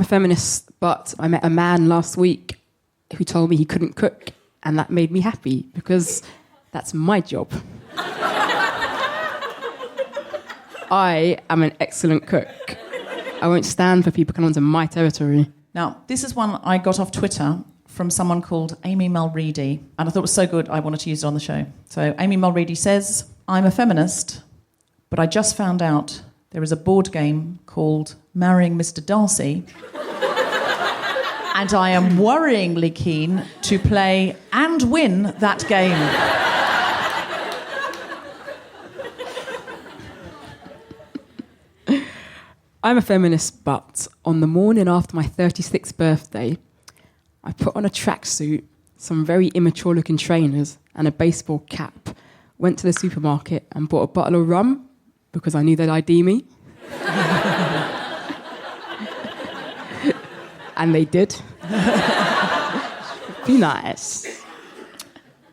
I'm a feminist, but I met a man last week who told me he couldn't cook, and that made me happy because that's my job. I am an excellent cook. I won't stand for people coming onto my territory. Now, this is one I got off Twitter from someone called Amy Mulready, and I thought it was so good I wanted to use it on the show. So Amy Mulready says, I'm a feminist, but I just found out there is a board game called Marrying Mr. Darcy, and I am worryingly keen to play and win that game. I'm a feminist, but on the morning after my 36th birthday, I put on a tracksuit, some very immature-looking trainers, and a baseball cap, went to the supermarket and bought a bottle of rum because I knew they'd ID me. And they did. Be nice.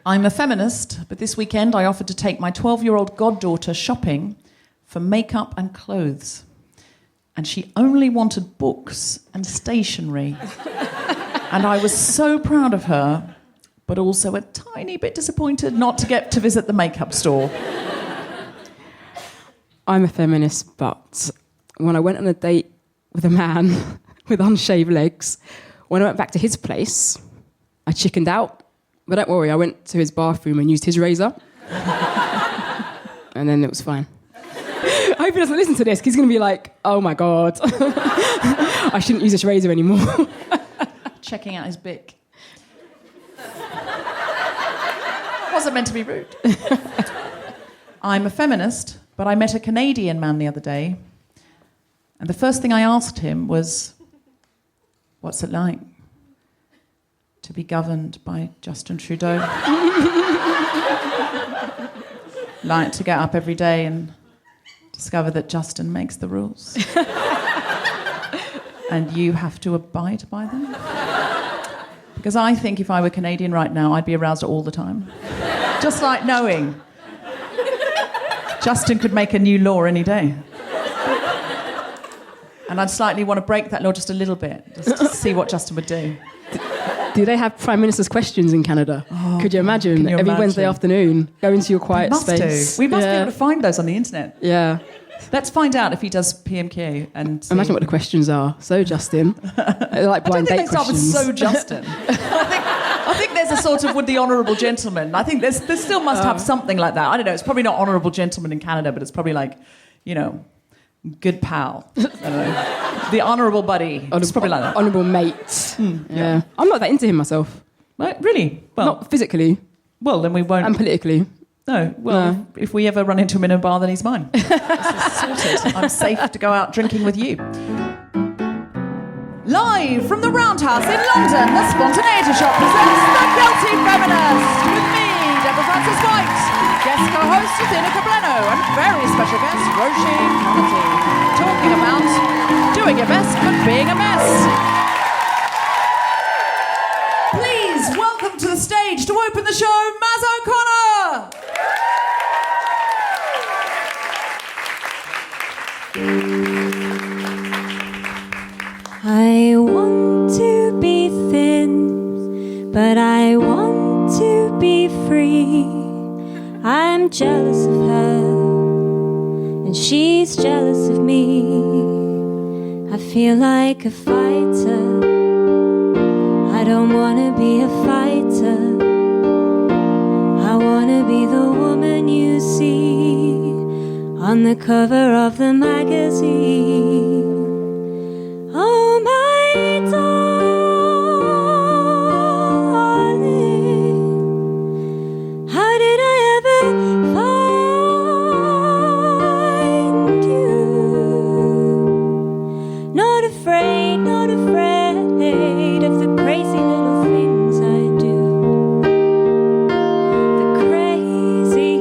I'm a feminist, but this weekend I offered to take my 12-year-old goddaughter shopping for makeup and clothes. And she only wanted books and stationery. And I was so proud of her, but also a tiny bit disappointed not to get to visit the makeup store. I'm a feminist, but when I went on a date with a man with unshaved legs, when I went back to his place, I chickened out. But don't worry, I went to his bathroom and used his razor. And then it was fine. I hope he doesn't listen to this, because he's going to be like, oh my God, I shouldn't use this razor anymore. Checking out his bic. Wasn't meant to be rude. I'm a feminist, but I met a Canadian man the other day, and the first thing I asked him was, what's it like to be governed by Justin Trudeau? Like to get up every day and discover that Justin makes the rules. And you have to abide by them. Because I think if I were Canadian right now, I'd be aroused all the time. Just like knowing Justin could make a new law any day. And I'd slightly want to break that law just a little bit, just to see what Justin would do. Do they have Prime Minister's questions in Canada? Oh, could you imagine? Every Wednesday afternoon, go into your quiet space. We must be able to find those on the internet. Yeah. Let's find out if he does PMQ and see. Imagine what the questions are. So, Justin. Like blind date questions. I don't think they start with so, Justin. I think there's a sort of with the honourable gentleman. I think there still must have something like that. I don't know. It's probably not honourable gentleman in Canada, but it's probably like, you know, good pal. I don't know. The honourable buddy. It's probably like that. Honourable mate. Yeah. I'm not that into him myself. Right? Really? Well, not physically. Well, then we won't. And politically. No. Well, if we ever run into him in a bar, then he's mine. This is sorted. I'm safe to go out drinking with you. Live from the Roundhouse in London, the Spontaneity Shop presents The Guilty Feminist with me, Deborah Frances-White, guest co-host Athena Kugblenu, and very special guest Roisin Conaty, talking about doing your best but being a mess. Please welcome to the stage to open the show, Maz OConnor. I want to be thin, but I want to be free. I'm jealous of her, and she's jealous of me. I feel like a fighter. I don't want to be a fighter. I want to be the woman you see on the cover of the magazine. Oh, my darling, how did I ever find you? Not afraid of the crazy little things I do. The crazy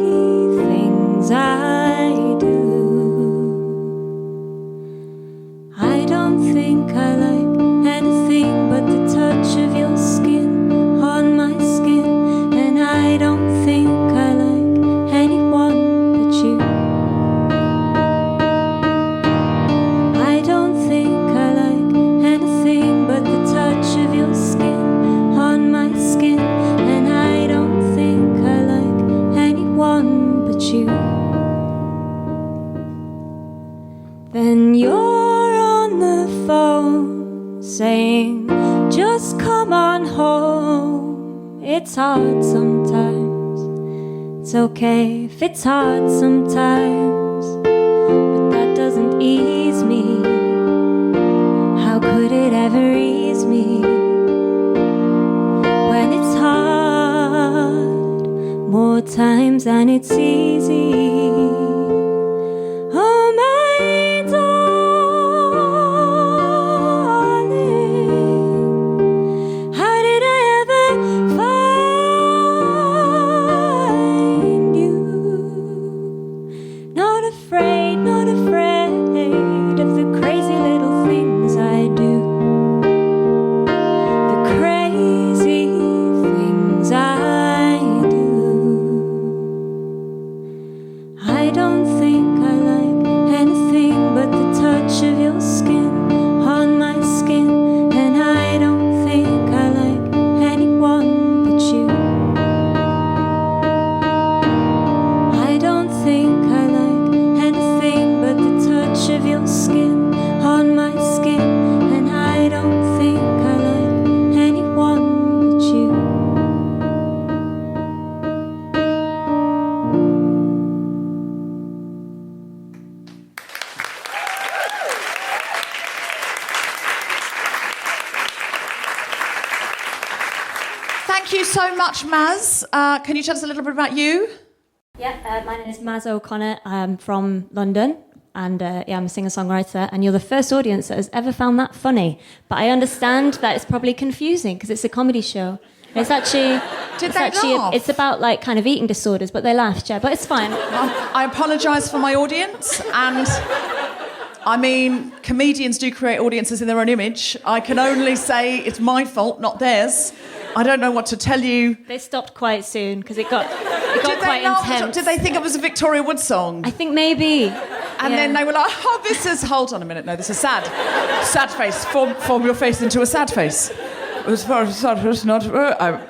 things I do. saying, just come on home. It's hard sometimes. It's okay if it's hard sometimes, but that doesn't ease me. How could it ever ease me when it's hard more times than it's easy? Oh, my darling, how did I ever find you? Not afraid of the crazy little things I do. The crazy things I do. I don't think I like anything but the touch of your skin on my skin, and I don't think I like anyone but you. I don't think I like anything but the touch of your skin on my skin, and I don't think I like anyone but you. Thank you so much, Maz. Can you tell us a little bit about you? Yeah, my name is Maz OConnor. I'm from London, and I'm a singer-songwriter, and you're the first audience that has ever found that funny. But I understand that it's probably confusing because it's a comedy show. It's actually... laugh? It's about, like, kind of eating disorders, but they laughed, yeah, but it's fine. I apologise for my audience, and I mean, comedians do create audiences in their own image. I can only say it's my fault, not theirs. I don't know what to tell you. They stopped quite soon because it got Did quite they laugh? intense. Did they think it was a Victoria Wood song? I think maybe. And then they were like, oh, this is... Hold on a minute. No, this is sad. Sad face. Form your face into a sad face. As far as sad face, not... Are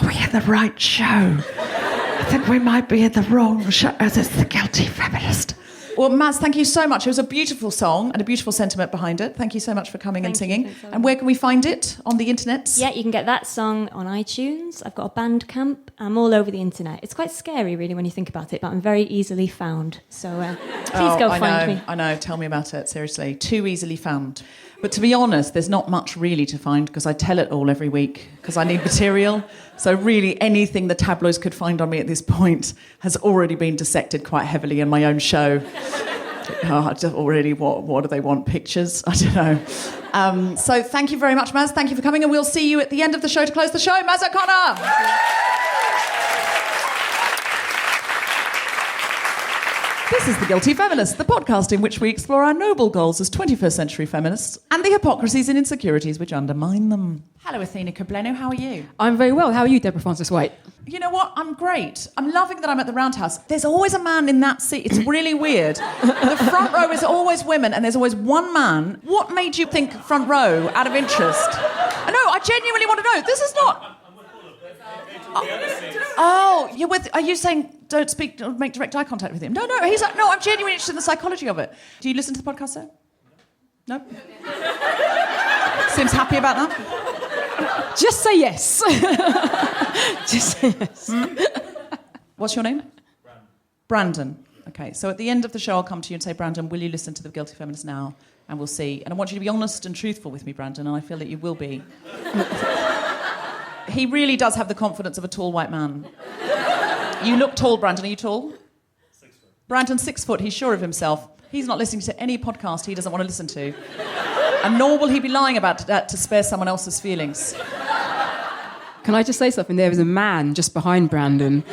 we in the right show? I think we might be in the wrong show. This is the Guilty Feminist. Well, Maz, thank you so much. It was a beautiful song and a beautiful sentiment behind it. Thank you so much for coming and singing. Thanks, and where can we find it? On the internet? Yeah, you can get that song on iTunes. I've got a Bandcamp. I'm all over the internet. It's quite scary, really, when you think about it, but I'm very easily found. So please go find me. I know. Tell me about it, seriously. Too easily found. But to be honest, there's not much really to find because I tell it all every week because I need material. So really anything the tabloids could find on me at this point has already been dissected quite heavily in my own show. Already, what do they want? Pictures? I don't know. So thank you very much, Maz. Thank you for coming, and we'll see you at the end of the show to close the show. Maz OConnor! This is The Guilty Feminist, the podcast in which we explore our noble goals as 21st century feminists and the hypocrisies and insecurities which undermine them. Hello, Athena Kugblenu. How are you? I'm very well. How are you, Deborah Frances-White? You know what? I'm great. I'm loving that I'm at the Roundhouse. There's always a man in that seat. It's really weird. The front row is always women and there's always one man. What made you think front row out of interest? No, I genuinely want to know. This is not... Oh, you're with... Are you saying don't speak, don't make direct eye contact with him? No, he's like, no, I'm genuinely interested in the psychology of it. Do you listen to the podcast, sir? No? Seems happy about that? Just say yes. Just say yes. What's your name? Brandon. Okay, so at the end of the show, I'll come to you and say, Brandon, will you listen to The Guilty Feminist now? And we'll see. And I want you to be honest and truthful with me, Brandon, and I feel that you will be. He really does have the confidence of a tall white man. You look tall, Brandon. Are you tall? 6 foot. Brandon's 6 foot. He's sure of himself. He's not listening to any podcast he doesn't want to listen to. And nor will he be lying about that to spare someone else's feelings. Can I just say something? There is a man just behind Brandon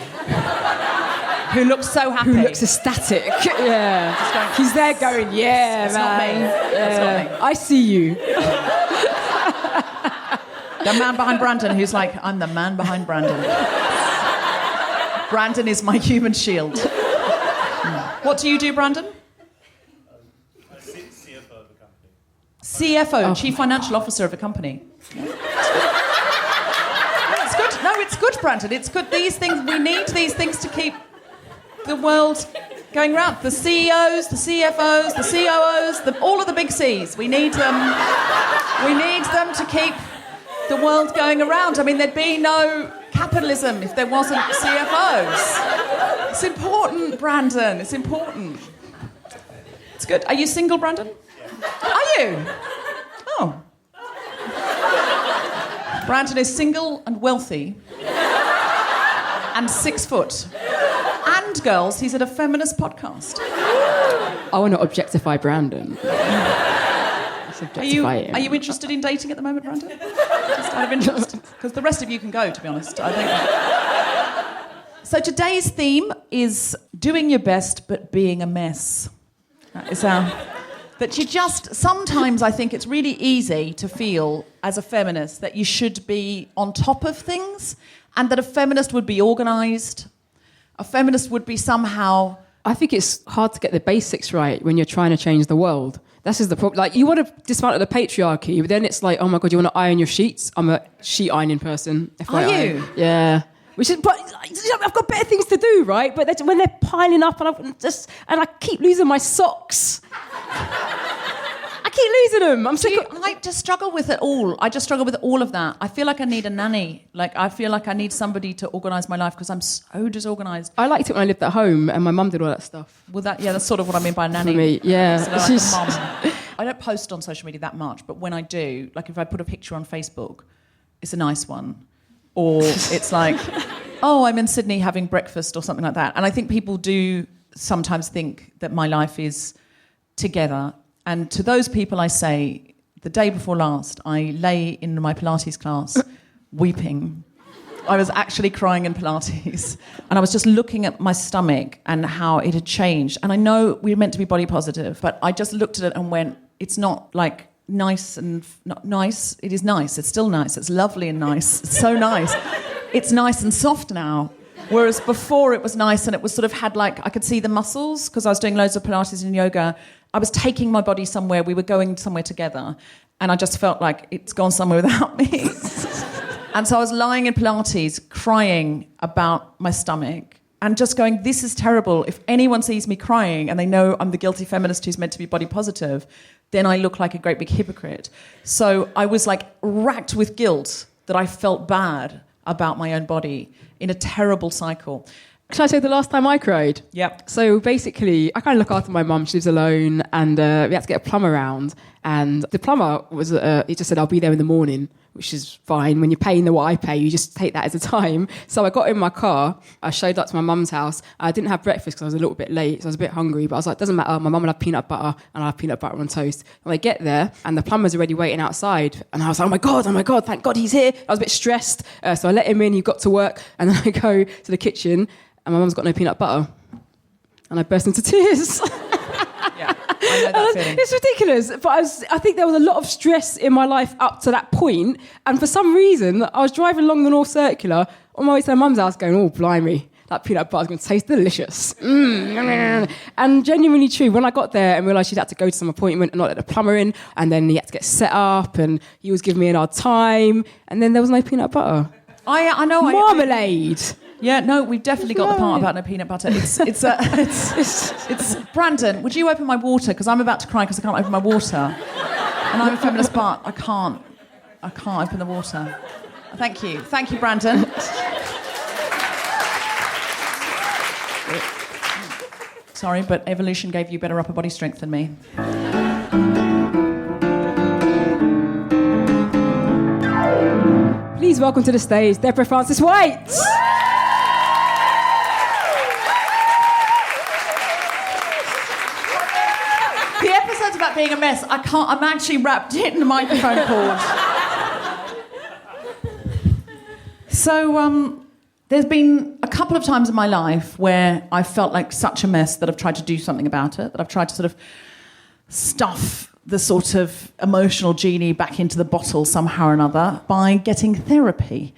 Who looks so happy. who looks ecstatic. Yeah. He's there going, yeah, That's not man. me. That's not me. I see you. The man behind Brandon who's like, I'm the man behind Brandon. Brandon is my human shield. What do you do, Brandon? CFO of the company. CFO, Chief Financial Officer of a company. It's good. No, it's good, Brandon. It's good. These things, we need these things to keep the world going round. The CEOs, the CFOs, the COOs, all of the big C's. We need them. We need them them to keep the world going around. I mean, there'd be no capitalism if there wasn't CFOs. It's important, Brandon. It's important. It's good. Are you single, Brandon? Yeah. Are you? Oh. Brandon is single and wealthy and 6 foot. And girls, he's at a feminist podcast. I want to objectify Brandon. Are you interested in dating at the moment, Brandon? Just out of interest? Because the rest of you can go, to be honest. I think. So today's theme is doing your best but being a mess. That is that you just... Sometimes I think it's really easy to feel, as a feminist, that you should be on top of things and that a feminist would be organised. A feminist would be somehow... I think it's hard to get the basics right when you're trying to change the world. That's just the problem. Like, you want to dismantle the patriarchy, but then it's like, oh my God, you want to iron your sheets? I'm a sheet ironing person. FYI. Are you? Yeah. Which is, but I've got better things to do, right? But when they're piling up, and I keep losing my socks. I keep losing them. I just struggle with it all. I just struggle with all of that. I feel like I need a nanny. Like, I feel like I need somebody to organise my life because I'm so disorganised. I liked it when I lived at home and my mum did all that stuff. Well, that's sort of what I mean by a nanny. For me, yeah. So like a mum. I don't post on social media that much, but when I do, like if I put a picture on Facebook, it's a nice one. Or it's like, oh, I'm in Sydney having breakfast or something like that. And I think people do sometimes think that my life is together. And to those people I say, the day before last, I lay in my Pilates class weeping. I was actually crying in Pilates. And I was just looking at my stomach and how it had changed. And I know we're meant to be body positive, but I just looked at it and went, it's not like nice and not nice. It is nice. It's still nice. It's lovely and nice. It's so nice. It's nice and soft now. Whereas before it was nice and it was sort of had like, I could see the muscles because I was doing loads of Pilates and yoga. I was taking my body somewhere. We were going somewhere together. And I just felt like it's gone somewhere without me. And so I was lying in Pilates crying about my stomach and just going, this is terrible. If anyone sees me crying and they know I'm the guilty feminist who's meant to be body positive, then I look like a great big hypocrite. So I was like racked with guilt that I felt bad about my own body in a terrible cycle. Shall I say the last time I cried? Yep. So basically, I kind of look after my mum. She lives alone, and we had to get a plumber around. And the plumber was, he just said, I'll be there in the morning, which is fine. When you're paying what I pay, you just take that as a time. So I got in my car. I showed up to my mum's house. I didn't have breakfast because I was a little bit late, so I was a bit hungry. But I was like, doesn't matter. My mum will have peanut butter, and I'll have peanut butter on toast. And I get there, and the plumber's already waiting outside. And I was like, oh my God, thank God he's here. I was a bit stressed. So I let him in. He got to work. And then I go to the kitchen, and my mum's got no peanut butter. And I burst into tears. Yeah, I know that feeling. It's ridiculous. But I think there was a lot of stress in my life up to that point. And for some reason, I was driving along the North Circular on my way to my mum's house going, oh, blimey, that peanut butter's going to taste delicious. And genuinely true, when I got there and realised she'd had to go to some appointment and not let the plumber in, and then he had to get set up, and he was giving me an hard time, and then there was no peanut butter. I know. Marmalade. Yeah, no, we've definitely got the part about no peanut butter. It's Brandon, would you open my water? Because I'm about to cry because I can't open my water. And I'm a feminist, but I can't open the water. Thank you, Brandon. Sorry, but evolution gave you better upper body strength than me. Please welcome to the stage, Deborah Frances-White. The episode's about being a mess. I'm actually wrapped in the microphone cord. So, there's been a couple of times in my life where I felt like such a mess that I've tried to do something about it, that I've tried to sort of stuff the sort of emotional genie back into the bottle somehow or another by getting therapy.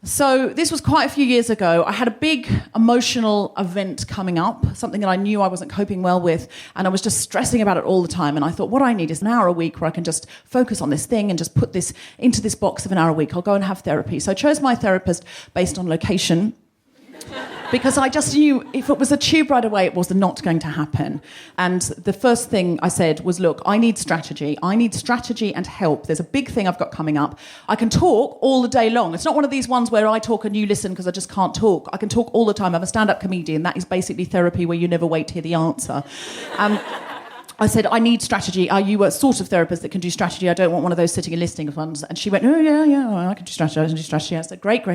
So this was quite a few years ago. I had a big emotional event coming up, something that I knew I wasn't coping well with, and I was just stressing about it all the time. And I thought, what I need is an hour a week where I can just focus on this thing and just put this into this box of an hour a week. I'll go and have therapy. So I chose my therapist based on location. Because I just knew if it was a tube ride away, it was not going to happen. And the first thing I said was, look, I need strategy. I need strategy and help. There's a big thing I've got coming up. I can talk all the day long. It's not one of these ones where I talk and you listen because I just can't talk. I can talk all the time. I'm a stand-up comedian. That is basically therapy where you never wait to hear the answer. I said, I need strategy. Are you a sort of therapist that can do strategy? I don't want one of those sitting and listening ones. And she went, oh, yeah, I can do strategy. I can do strategy. I said, great.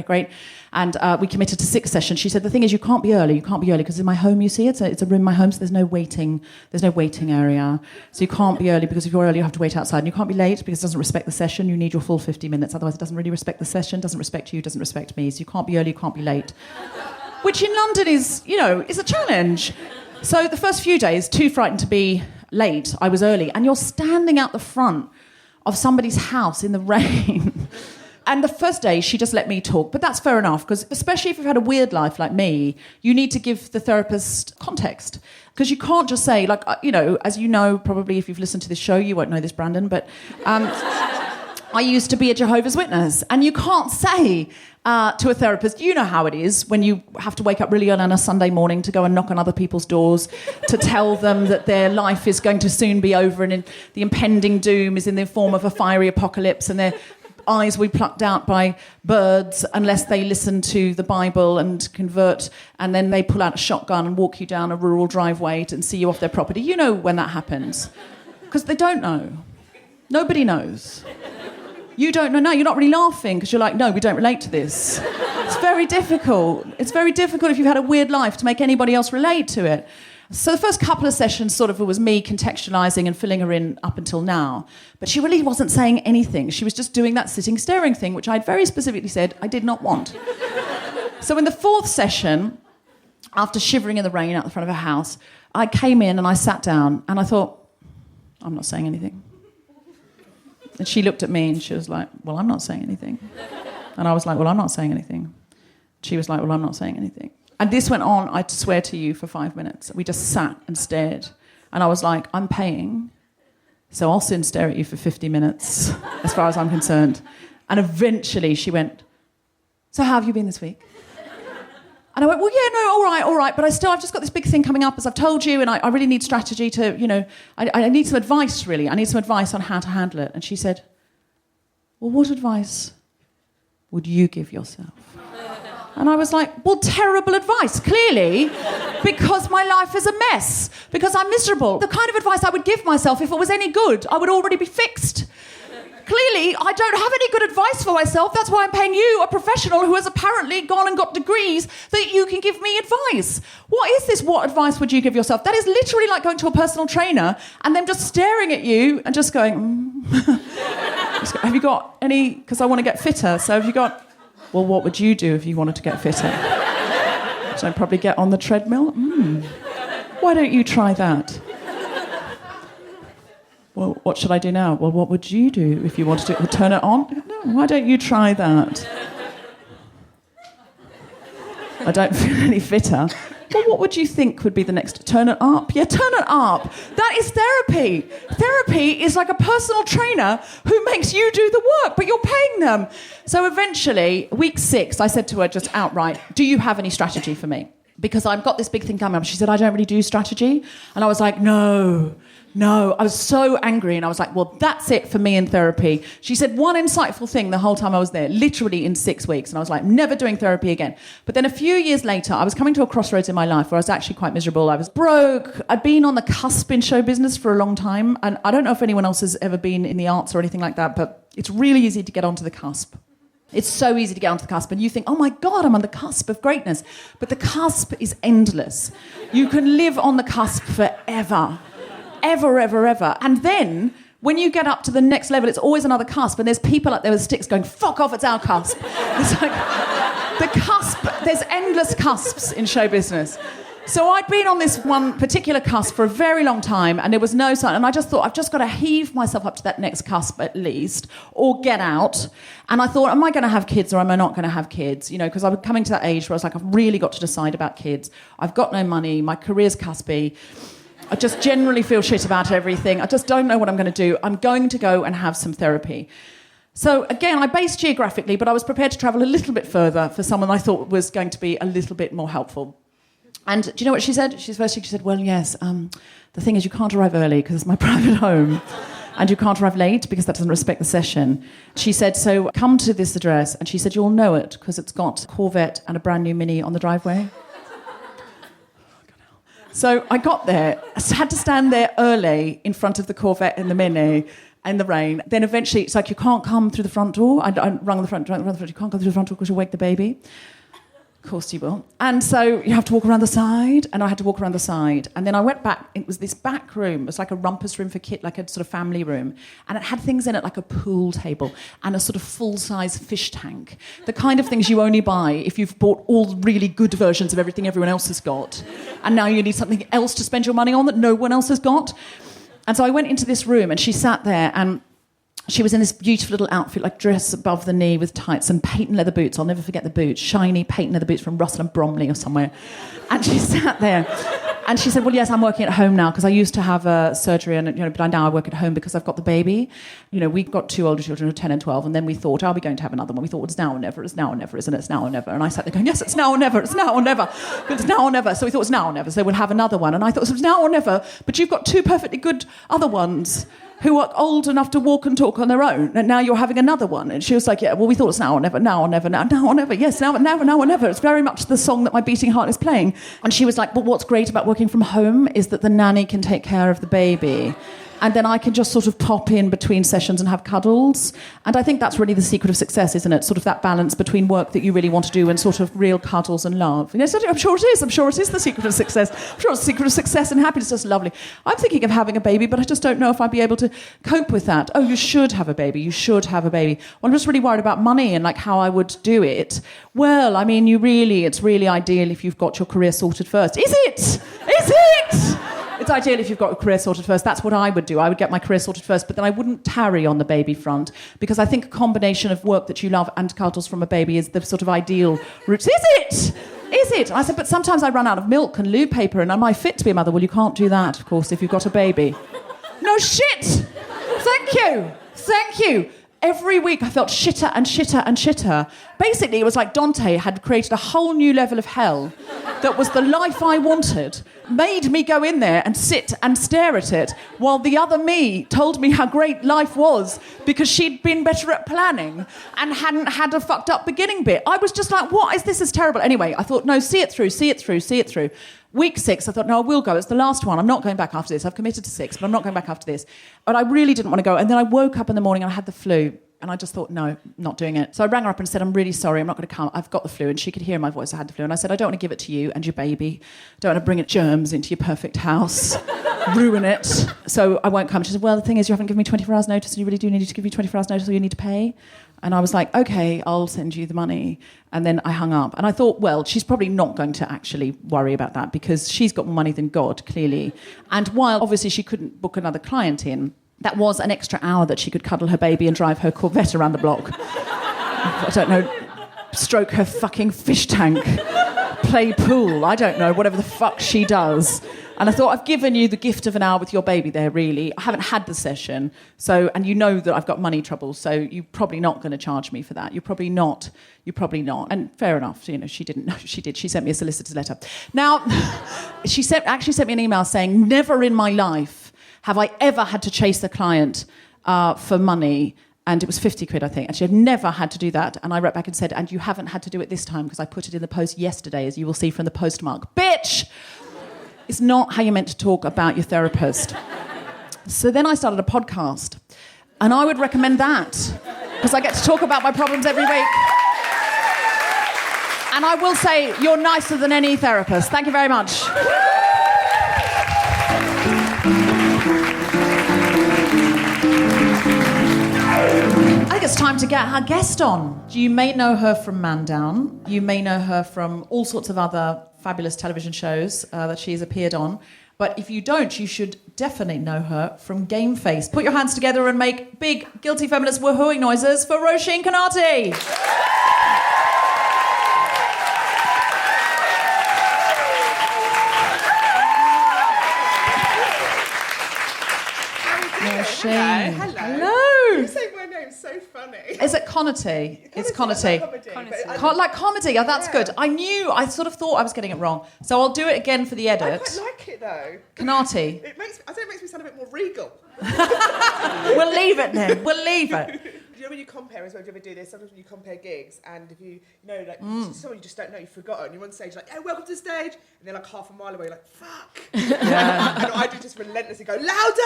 And we committed to 6 sessions. She said, the thing is, you can't be early. You can't be early because in my home, you see, it's a room in my home, so there's no waiting area. So you can't be early because if you're early, you have to wait outside. And you can't be late because it doesn't respect the session. You need your full 50 minutes. Otherwise, it doesn't really respect the session, doesn't respect you, doesn't respect me. So you can't be early, you can't be late. Which in London is a challenge. So the first few days, too frightened to be late, I was early, and you're standing out the front of somebody's house in the rain. And the first day, she just let me talk, but that's fair enough, because especially if you've had a weird life like me, you need to give the therapist context, because you can't just say, like, as you know, probably if you've listened to this show, you won't know this, Brandon, but I used to be a Jehovah's Witness, and you can't say to a therapist, you know how it is when you have to wake up really early on a Sunday morning to go and knock on other people's doors to tell them that their life is going to soon be over and the impending doom is in the form of a fiery apocalypse and their eyes will be plucked out by birds unless they listen to the Bible and convert, and then they pull out a shotgun and walk you down a rural driveway and see you off their property. You know when that happens. Because they don't know. Nobody knows. You don't know. No, you're not really laughing because you're like, no, we don't relate to this. It's very difficult. It's very difficult if you've had a weird life to make anybody else relate to it. So the first couple of sessions sort of it was me contextualising and filling her in up until now. But she really wasn't saying anything. She was just doing that sitting staring thing, which I'd very specifically said I did not want. So in the 4th session, after shivering in the rain out the front of her house, I came in and I sat down and I thought, I'm not saying anything. And she looked at me and she was like, well, I'm not saying anything. And I was like, well, I'm not saying anything. She was like, well, I'm not saying anything. And this went on, I swear to you, for 5 minutes. We just sat and stared. And I was like, I'm paying, so I'll sit and stare at you for 50 minutes, as far as I'm concerned. And eventually she went, so how have you been this week? And I went, well, yeah, no, all right, but I've just got this big thing coming up, as I've told you, and I really need strategy to, I need some advice, really. I need some advice on how to handle it. And she said, well, what advice would you give yourself? And I was like, well, terrible advice, clearly, because my life is a mess, because I'm miserable. The kind of advice I would give myself, if it was any good, I would already be fixed. Clearly, I don't have any good advice for myself. That's why I'm paying you, a professional who has apparently gone and got degrees, that you can give me advice. What is this? What advice would you give yourself? That is literally like going to a personal trainer and them just staring at you and just going, have you got any, because I want to get fitter, so have you got, well, what would you do if you wanted to get fitter? So I'd probably get on the treadmill. Why don't you try that? Well, what should I do now? Well, what would you do if you wanted to turn it on? No, why don't you try that? I don't feel any fitter. Well, what would you think would be the next? Turn it up? Yeah, turn it up. That is therapy. Therapy is like a personal trainer who makes you do the work, but you're paying them. So eventually, week 6, I said to her just outright, do you have any strategy for me? Because I've got this big thing coming up. She said, I don't really do strategy. And I was like, no. I was so angry, and I was like, well, that's it for me in therapy. She said one insightful thing the whole time I was there, literally in 6 weeks, and I was like, never doing therapy again. But then a few years later, I was coming to a crossroads in my life where I was actually quite miserable. I was broke. I'd been on the cusp in show business for a long time, and I don't know if anyone else has ever been in the arts or anything like that, but it's really easy to get onto the cusp. It's so easy to get onto the cusp, and you think, oh my God, I'm on the cusp of greatness. But the cusp is endless. You can live on the cusp forever. Ever. And then, when you get up to the next level, it's always another cusp, and there's people up there with sticks going, fuck off, it's our cusp. It's like, the cusp, there's endless cusps in show business. So I'd been on this one particular cusp for a very long time, and there was no sign, and I just thought, I've just got to heave myself up to that next cusp at least, or get out. And I thought, am I going to have kids or am I not going to have kids? Because I was coming to that age where I was like, I've really got to decide about kids. I've got no money, my career's cuspy. I just generally feel shit about everything. I just don't know what I'm going to do. I'm going to go and have some therapy. So again, I based geographically, but I was prepared to travel a little bit further for someone I thought was going to be a little bit more helpful. And do you know what she said? She said, well, yes, the thing is you can't arrive early because it's my private home. And you can't arrive late because that doesn't respect the session. She said, so come to this address. And she said, you'll know it because it's got a Corvette and a brand new Mini on the driveway. So I got there. I had to stand there early in front of the Corvette and the Mini in the rain. Then eventually it's like, you can't come through the front door. I rang the front door. You can't come through the front door because you'll wake the baby. Of course you will. And so you have to walk around the side, and I had to walk around the side. And then I went back. It was this back room. It was like a rumpus room for kids, like a sort of family room. And it had things in it like a pool table and a sort of full-size fish tank. The kind of things you only buy if you've bought all the really good versions of everything everyone else has got. And now you need something else to spend your money on that no one else has got. And so I went into this room, and she sat there, and she was in this beautiful little outfit, like dress above the knee with tights and patent leather boots. I'll never forget the boots, shiny patent leather boots from Russell and Bromley or somewhere. And she sat there and she said, well, yes, I'm working at home now because I used to have surgery and, but now I work at home because I've got the baby. We got 2 older children, 10 and 12, and then we thought, are we going to have another one? We thought, well, it's now or never, isn't it? It's now or never. And I sat there going, yes, it's now or never, it's now or never. It's now or never. So we thought it's now or never, so we'll have another one. And I thought, it's now or never, but you've got 2 perfectly good other ones who are old enough to walk and talk on their own, and now you're having another one. And she was like, yeah, well, we thought it's now or never, now or never, now or never, yes, now or never. It's very much the song that my beating heart is playing. And she was like, but what's great about working from home is that the nanny can take care of the baby. And then I can just sort of pop in between sessions and have cuddles. And I think that's really the secret of success, isn't it? Sort of that balance between work that you really want to do and sort of real cuddles and love. Yes, I'm sure it is. I'm sure it is the secret of success. I'm sure it's the secret of success and happiness. It's just lovely. I'm thinking of having a baby, but I just don't know if I'd be able to cope with that. Oh, you should have a baby. You should have a baby. Well, I'm just really worried about money and like how I would do it. Well, I mean, it's really ideal if you've got your career sorted first. Is it? Is it? It's ideal if you've got a career sorted first. That's what I would do. I would get my career sorted first, but then I wouldn't tarry on the baby front because I think a combination of work that you love and cuddles from a baby is the sort of ideal route. Is it? Is it? I said, but sometimes I run out of milk and loo paper and am I fit to be a mother? Well, you can't do that, of course, if you've got a baby. No shit! Thank you. Thank you. Every week I felt shitter and shitter and shitter. Basically, it was like Dante had created a whole new level of hell that was the life I wanted, made me go in there and sit and stare at it, while the other me told me how great life was because she'd been better at planning and hadn't had a fucked up beginning bit. I was just like, what is this? Is terrible. Anyway, I thought, no, see it through. Week 6, I thought, no, I will go. It's the last one. I'm not going back after this. I've committed to 6, but I'm not going back after this. But I really didn't want to go. And then I woke up in the morning and I had the flu. And I just thought, no, not doing it. So I rang her up and said, I'm really sorry, I'm not going to come. I've got the flu. And she could hear in my voice I had the flu. And I said, I don't want to give it to you and your baby. Don't want to bring germs into your perfect house. Ruin it. So I won't come. She said, well, the thing is, you haven't given me 24 hours notice and you really do need to give me 24 hours notice or you need to pay. And I was like, OK, I'll send you the money. And then I hung up. And I thought, well, she's probably not going to actually worry about that because she's got more money than God, clearly. And while obviously she couldn't book another client in, that was an extra hour that she could cuddle her baby and drive her Corvette around the block. I don't know, stroke her fucking fish tank, play pool, I don't know, whatever the fuck she does. And I thought, I've given you the gift of an hour with your baby there, really. I haven't had the session, and you know that I've got money troubles, so you're probably not going to charge me for that. You're probably not. And fair enough, she didn't know. She did. She sent me a solicitor's letter. Now, she actually sent me an email saying, never in my life have I ever had to chase the client for money? And it was 50 quid, I think. And she had never had to do that. And I wrote back and said, and you haven't had to do it this time because I put it in the post yesterday, as you will see from the postmark. Bitch! It's not how you're meant to talk about your therapist. So then I started a podcast. And I would recommend that because I get to talk about my problems every week. And I will say, you're nicer than any therapist. Thank you very much. I think it's time to get our guest on. You may know her from Man Down. You may know her from all sorts of other fabulous television shows that she's appeared on. But if you don't, you should definitely know her from Game Face. Put your hands together and make big Guilty Feminist woohooing noises for Roisin Conaty. Roisin. Hello. Hello. You say my name so funny. Is it Conaty? It's Conaty. Like comedy. Oh, that's good. I sort of thought I was getting it wrong. So I'll do it again for the I edit. quite like it though. Conaty. It makes me sound a bit more regal. We'll leave it then. We'll leave it. You know when you compare as well, do you ever do this? Sometimes when you compare gigs and if you know, like, someone you just don't know, you've forgotten, you're on stage like, hey, welcome to the stage, and they're like half a mile away, you're like, fuck. Yeah. And I do just relentlessly go, louder,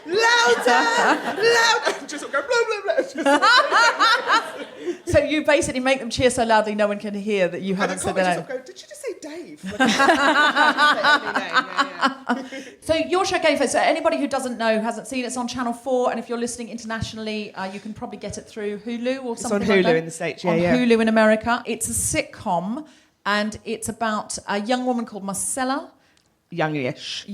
and just sort of go, blah, blah, blah. So you basically make them cheer so loudly no one can hear that you haven't said their name. Go, did you just say Dave? Yeah. So your show Game Face, so anybody who doesn't know, hasn't seen it, it's on Channel 4, and if you're listening internationally, you can probably get it through Hulu or something It's on like Hulu that. in the States, on Hulu in America. It's a sitcom, and it's about a young woman called Marcella. Youngish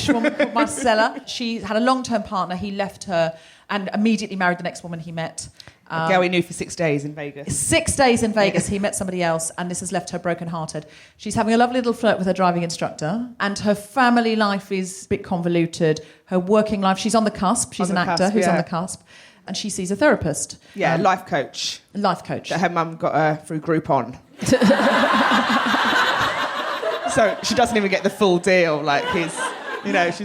Woman called Marcella. She had a long-term partner. He left her and immediately married the next woman he met. A girl he knew for 6 days in Vegas. 6 days in Vegas, he met somebody else, and this has left her brokenhearted. She's having a lovely little flirt with her driving instructor, and her family life is a bit convoluted. Her working life, she's on the cusp. She's an actor who's on the cusp, and she sees a therapist. Yeah, life coach. Life coach. That her mum got her through Groupon. So she doesn't even get the full deal. Like she's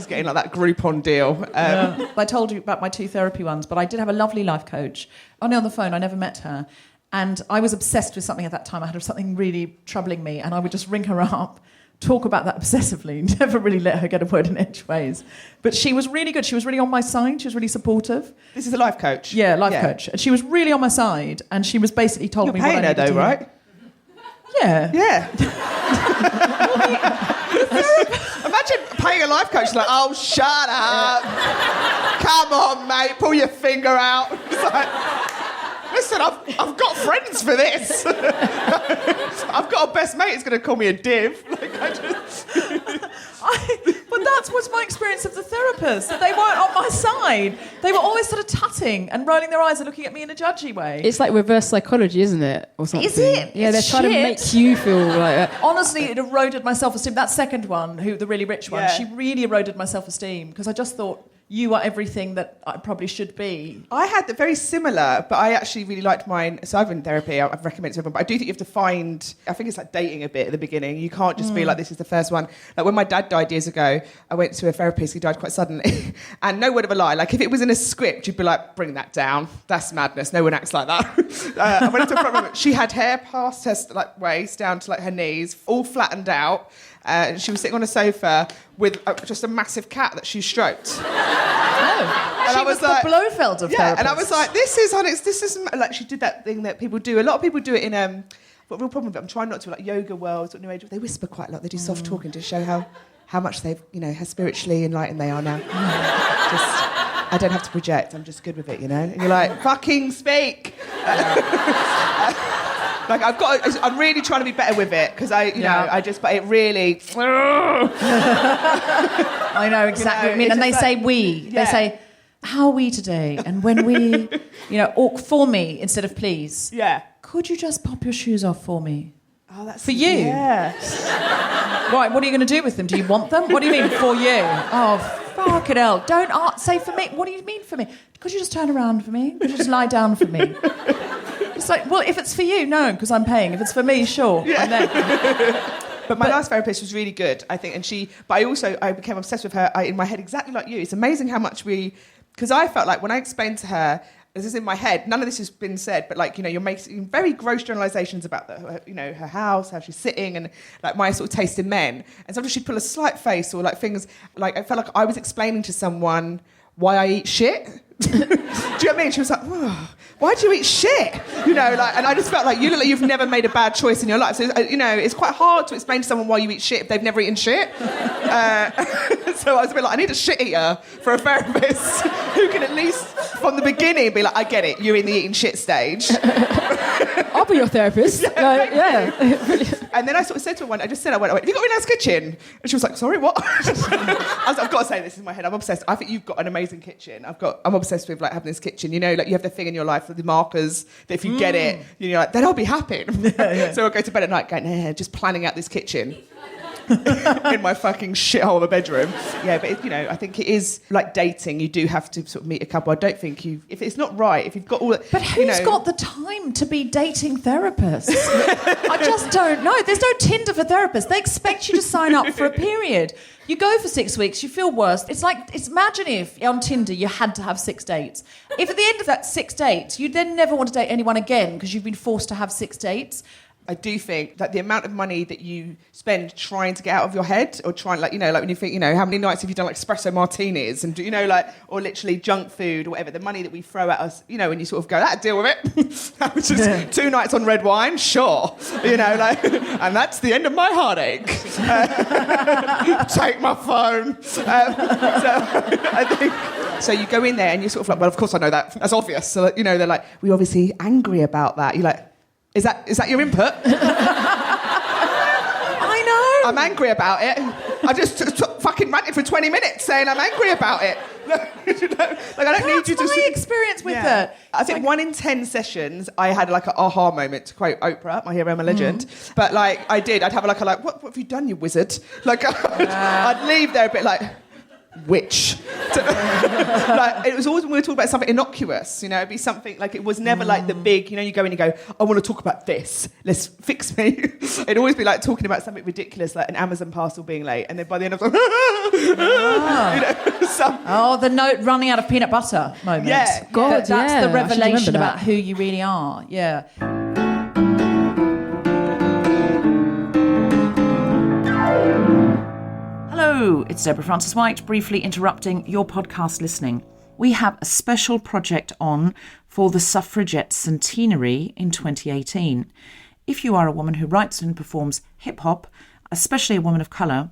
getting like that Groupon deal. I told you about my 2 therapy ones, but I did have a lovely life coach. Only on the phone, I never met her. And I was obsessed with something at that time. I had something really troubling me, and I would just ring her up, talk about that obsessively, never really let her get a word in edgeways. But she was really good. She was really on my side. She was really supportive. This is a life coach? Yeah, life coach. And she was really on my side, and she was basically told me what I needed to hear. You're paying her though, right? Yeah. Yeah. Imagine paying a life coach like, oh, shut up. Come on, mate, pull your finger out. It's like, listen, I've got friends for this. I've got a best mate who's going to call me a div. But that was my experience of the therapist. They weren't on my side. They were always sort of tutting and rolling their eyes and looking at me in a judgy way. It's like reverse psychology, isn't it? Or something. Is it? Yeah, they're trying to make you feel like... Honestly, it eroded my self-esteem. That second one, the really rich one, she really eroded my self-esteem because I just thought, you are everything that I probably should be. I had the very similar, but I actually really liked mine. So I've been in therapy, I've recommended it to everyone, but I do think you have to find, I think it's like dating a bit at the beginning. You can't just be like, this is the first one. Like when my dad died years ago, I went to a therapist, he died quite suddenly. And no word of a lie, like if it was in a script, you'd be like, bring that down. That's madness. No one acts like that. I went into a front room. She had hair past her waist down to her knees, all flattened out. She was sitting on a sofa with just a massive cat that she stroked. Oh. And she I was the like, Blofeld of therapists. And I was like, this is like she did that thing that people do. A lot of people do it in but the real problem with it, I'm trying not to, like yoga world, or new age. They whisper quite a lot. They do soft talking to show how much they've, how spiritually enlightened they are now. I don't have to project. I'm just good with it, And you're like, fucking speak. Like I'm really trying to be better with it because but it really. I know exactly what you mean. And they say we. They say, how are we today? And when we, or for me instead of please. Yeah. Could you just pop your shoes off for me? Oh, that's for you. Yeah. Right. What are you going to do with them? Do you want them? What do you mean for you? Oh, fucking hell! Don't say for me. What do you mean for me? Could you just turn around for me? Could you just lie down for me? It's like, well, if it's for you, no, because I'm paying. If it's for me, sure. Yeah. But my last therapist was really good, I think, but I became obsessed with her in my head, exactly like you. It's amazing how much because I felt like when I explained to her, this is in my head, none of this has been said, but you're making very gross generalisations about her house, how she's sitting, and like my sort of taste in men. And sometimes she'd pull a slight face or like things, like I felt like I was explaining to someone why I eat shit. Do you know what I mean? She was like, oh, why do you eat shit? And I just felt like you look like you've never made a bad choice in your life. So, it's quite hard to explain to someone why you eat shit if they've never eaten shit. So I was a bit like, I need a shit eater for a therapist who can at least, from the beginning, be like, I get it, you're in the eating shit stage. I'll be your therapist. Yeah. And then I sort of said to her I went, have you got a really nice kitchen? And she was like, sorry, what? I was like, I've got to say this in my head. I'm obsessed. I think you've got an amazing kitchen. I'm obsessed with having this kitchen. You have the thing in your life with the markers that if you get it, you're like, then I'll be happy. So I'll go to bed at night going, just planning out this kitchen. in my fucking shithole of a bedroom. Yeah, but I think it is like dating. You do have to sort of meet a couple. I don't think if it's not right, if you've got all that. But who's got the time to be dating therapists? I just don't know. There's no Tinder for therapists. They expect you to sign up for a period. You go for 6 weeks, you feel worse. Imagine if on Tinder you had to have 6 dates. If at the end of that 6 dates, you then never want to date anyone again because you've been forced to have 6 dates. I do think that the amount of money that you spend trying to get out of your head, or trying, like when you think, how many nights have you done like espresso martinis and or literally junk food or whatever, the money that we throw at us, when you sort of go, deal with it. That was just 2 nights on red wine, sure. And that's the end of my heartache. Take my phone. So I think, so you go in there and you're sort of like, well, of course I know that. That's obvious. So, they're like, we're obviously angry about that. You're like, Is that your input? I know. I'm angry about it. I just fucking ranted for 20 minutes saying I'm angry about it. I don't need you to... That's my experience with it. I think 1 in 10 sessions, I had like an aha moment, to quote Oprah, my hero, my legend. But I'd have what have you done, you wizard? I'd leave there a bit like... Which? It was always when we were talking about something innocuous, it'd be something it was never like the big, you go in and go, I want to talk about this, let's fix me. It'd always be like talking about something ridiculous, like an Amazon parcel being late, and then by the end of the the note running out of peanut butter moment. Yeah. God, that's the revelation that. about who you really are. Yeah. Hello, it's Deborah Frances-White, briefly interrupting your podcast listening. We have a special project on for the suffragette centenary in 2018. If you are a woman who writes and performs hip-hop, especially a woman of colour,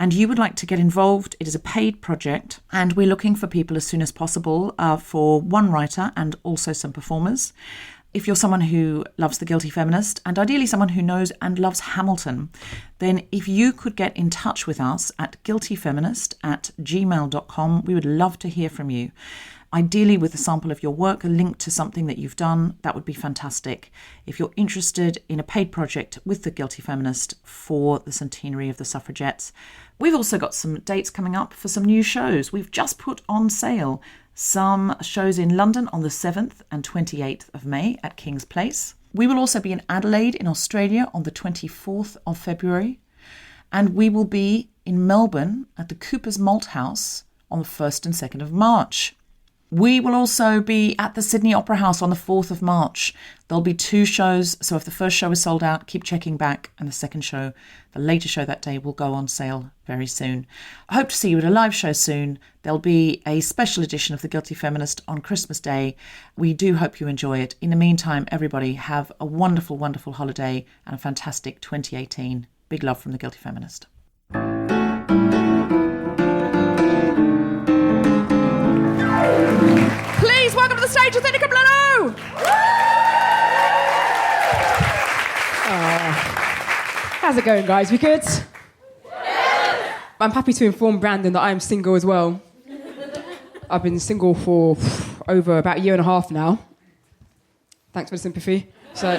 and you would like to get involved, it is a paid project, and we're looking for people as soon as possible for one writer and also some performers. If you're someone who loves The Guilty Feminist, and ideally someone who knows and loves Hamilton, then if you could get in touch with us at guiltyfeminist@gmail.com, we would love to hear from you. Ideally with a sample of your work, a link to something that you've done, that would be fantastic. If you're interested in a paid project with The Guilty Feminist for the centenary of the suffragettes. We've also got some dates coming up for some new shows. We've just put on sale some shows in London on the 7th and 28th of May at King's Place. We will also be in Adelaide in Australia on the 24th of February. And we will be in Melbourne at the Cooper's Malt House on the 1st and 2nd of March. We will also be at the Sydney Opera House on the 4th of March. There'll be 2 shows, so if the first show is sold out, keep checking back, and the second show, the later show that day, will go on sale very soon. I hope to see you at a live show soon. There'll be a special edition of The Guilty Feminist on Christmas Day. We do hope you enjoy it. In the meantime, everybody have a wonderful, wonderful holiday and a fantastic 2018. Big love from The Guilty Feminist. Please welcome to the stage Athena Kugblenu! How's it going, guys? We good? Yeah. I'm happy to inform Brandon that I am single as well. I've been single for over about a year and a half now. Thanks for the sympathy. So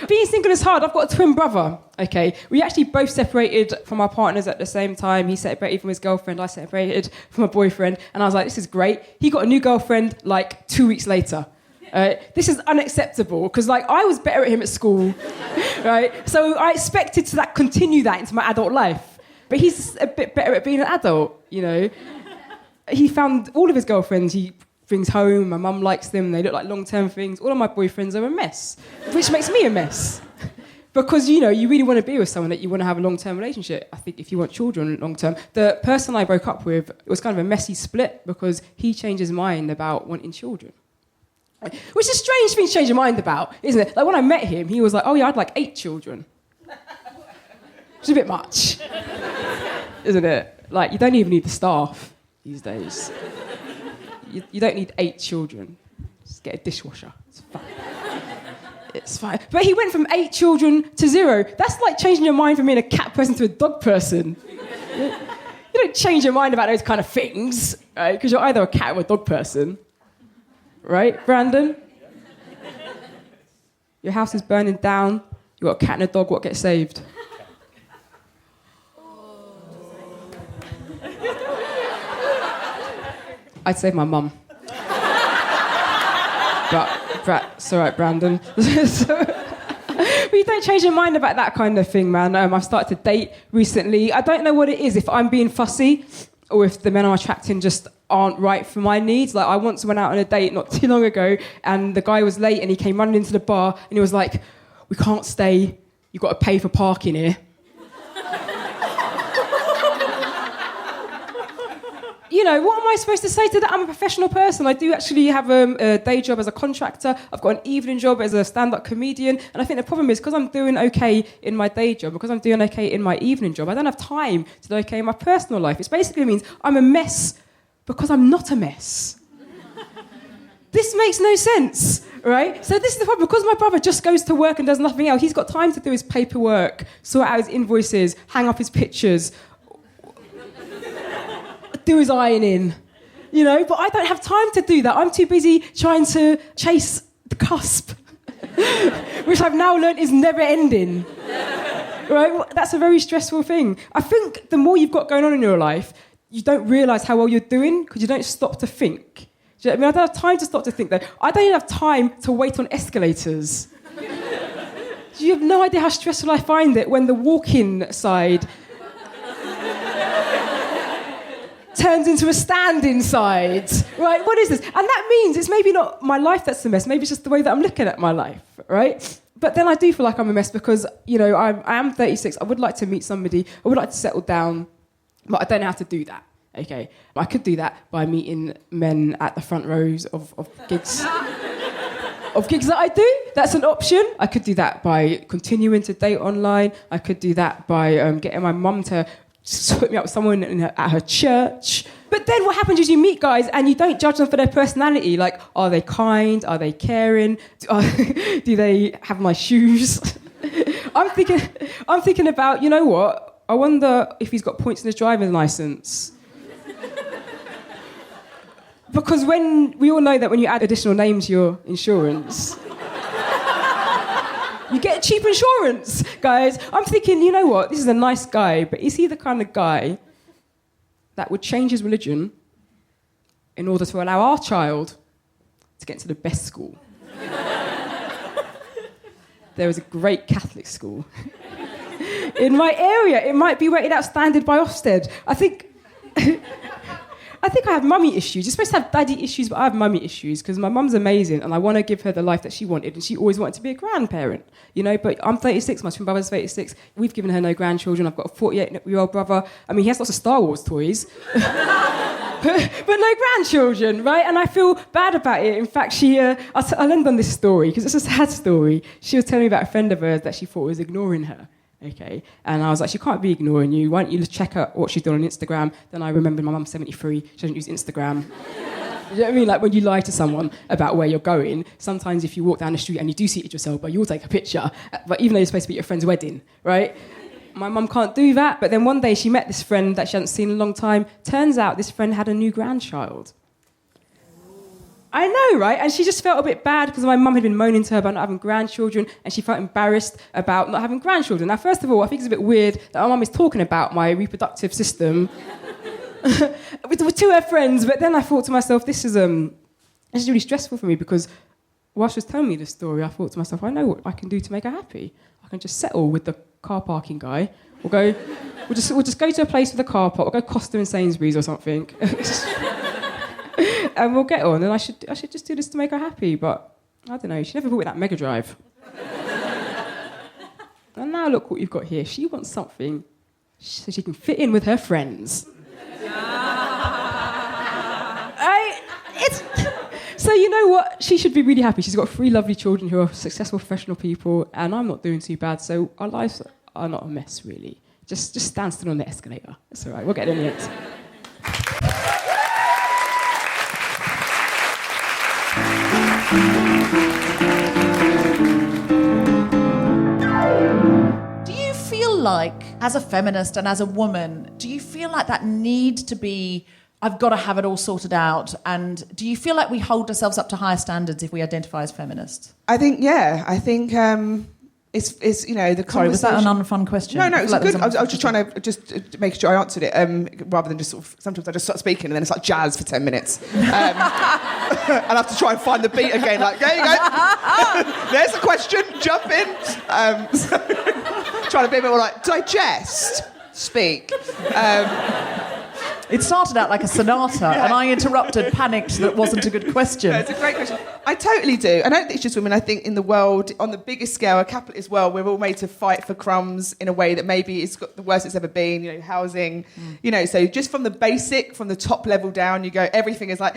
being single is hard. I've got a twin brother, okay? We actually both separated from our partners at the same time. He separated from his girlfriend, I separated from my boyfriend, and I was like, this is great. He got a new girlfriend 2 weeks later. This is unacceptable, because I was better at him at school, right? So I expected to continue that into my adult life. But he's a bit better at being an adult, He found all of his girlfriends he brings home. My mum likes them. They look like long-term things. All of my boyfriends are a mess, which makes me a mess. Because, you really want to be with someone that you want to have a long-term relationship. I think if you want children long-term. The person I broke up with, it was kind of a messy split because he changed his mind about wanting children. Which is a strange thing to change your mind about, isn't it? When I met him, he was like, oh yeah, I'd like 8 children. Which is a bit much, isn't it? You don't even need the staff these days. You don't need 8 children. Just get a dishwasher. It's fine. It's fine. But he went from 8 children to 0. That's like changing your mind from being a cat person to a dog person. You don't change your mind about those kind of things, right? Because you're either a cat or a dog person. Right, Brandon? Your house is burning down. You've got a cat and a dog. What gets saved? I'd say my mum. But it's all right, Brandon. But you don't change your mind about that kind of thing, man. I've started to date recently. I don't know what it is, if I'm being fussy or if the men I'm attracting just aren't right for my needs. Like, I once went out on a date not too long ago, and the guy was late, and he came running into the bar, and he was like, "We can't stay. You've got to pay for parking here." You know, what am I supposed to say to that? I'm a professional person. I do actually have a day job as a contractor. I've got an evening job as a stand-up comedian. And I think the problem is, because I'm doing okay in my day job, because I'm doing okay in my evening job, I don't have time to do okay in my personal life. It basically means I'm a mess because I'm not a mess. This makes no sense, right? So this is the problem. Because my brother just goes to work and does nothing else, he's got time to do his paperwork, sort out his invoices, hang up his pictures, do his ironing, you know, but I don't have time to do that. I'm too busy trying to chase the cusp, which I've now learned is never ending, right? That's a very stressful thing. I think the more you've got going on in your life, you don't realise how well you're doing because you don't stop to think. Do you know what I mean? I don't have time to stop to think, though. I don't even have time to wait on escalators. You have no idea how stressful I find it when the walk-in side turns into a stand inside, right? What is this? And that means it's maybe not my life that's a mess, maybe it's just the way that I'm looking at my life, right? But then I do feel like I'm a mess because, you know, I am 36, I would like to meet somebody, I would like to settle down, but I don't know how to do that, okay? I could do that by meeting men at the front rows of gigs. Of gigs that I do, that's an option. I could do that by continuing to date online. I could do that by getting my mum to hook me up with someone at her church. But then what happens is you meet guys and you don't judge them for their personality. Like, are they kind? Are they caring? Do they have nice shoes? I'm thinking about, you know what? I wonder if he's got points in his driving licence. Because we all know that when you add additional names to your insurance, you get cheap insurance, guys. I'm thinking, you know what? This is a nice guy, but is he the kind of guy that would change his religion in order to allow our child to get into the best school? There is a great Catholic school in my area. It might be rated outstanding by Ofsted. I think I have mummy issues. You're supposed to have daddy issues, but I have mummy issues because my mum's amazing and I want to give her the life that she wanted, and she always wanted to be a grandparent, you know, but I'm 36, my twin brother's 36. We've given her no grandchildren. I've got a 48-year-old brother. I mean, he has lots of Star Wars toys, but no grandchildren, right? And I feel bad about it. In fact, I'll end on this story because it's a sad story. She was telling me about a friend of hers that she thought was ignoring her. Okay, and I was like, she can't be ignoring you. Why don't you just check out what she's doing on Instagram? Then I remembered my mum's 73. She doesn't use Instagram. You know what I mean? Like, when you lie to someone about where you're going, sometimes if you walk down the street and you do see it yourself, but you'll take a picture. But even though you're supposed to be at your friend's wedding, right? My mum can't do that. But then one day she met this friend that she hadn't seen in a long time. Turns out this friend had a new grandchild. I know, right? And she just felt a bit bad because my mum had been moaning to her about not having grandchildren, and she felt embarrassed about not having grandchildren. Now, first of all, I think it's a bit weird that my mum is talking about my reproductive system to her friends, but then I thought to myself, this is really stressful for me because while she was telling me this story, I thought to myself, I know what I can do to make her happy. I can just settle with the car parking guy. We'll just go to a place with a car park. We'll go Costa and Sainsbury's or something. And we'll get on, and I should just do this to make her happy, but I don't know, she never bought me that Mega Drive. And now look what you've got here. She wants something so she can fit in with her friends. So you know what? She should be really happy. She's got 3 lovely children who are successful professional people, and I'm not doing too bad, so our lives are not a mess, really. Just stand still on the escalator. It's all right, we'll get in the end. Do you feel like, as a feminist and as a woman, do you feel like that need to be, I've got to have it all sorted out? And do you feel like we hold ourselves up to higher standards if we identify as feminists? I think, yeah. I think it's you know, the Sorry, was that an conversation- unfun question? No, it's like good. I was just trying to just make sure I answered it, rather than just sort of, sometimes I just start speaking and then it's like jazz for 10 minutes. And I have to try and find the beat again, like, there you go. There's a question, jump in. Trying to be a bit more like, digest, speak. It started out like a sonata, and I interrupted, panicked that wasn't a good question. No, it's a great question. I totally do. I don't think it's just women. I think in the world, on the biggest scale, a capitalist world, we're all made to fight for crumbs in a way that maybe it's got the worst it's ever been, you know, housing, you know, so just from the basic, from the top level down, you go, everything is like,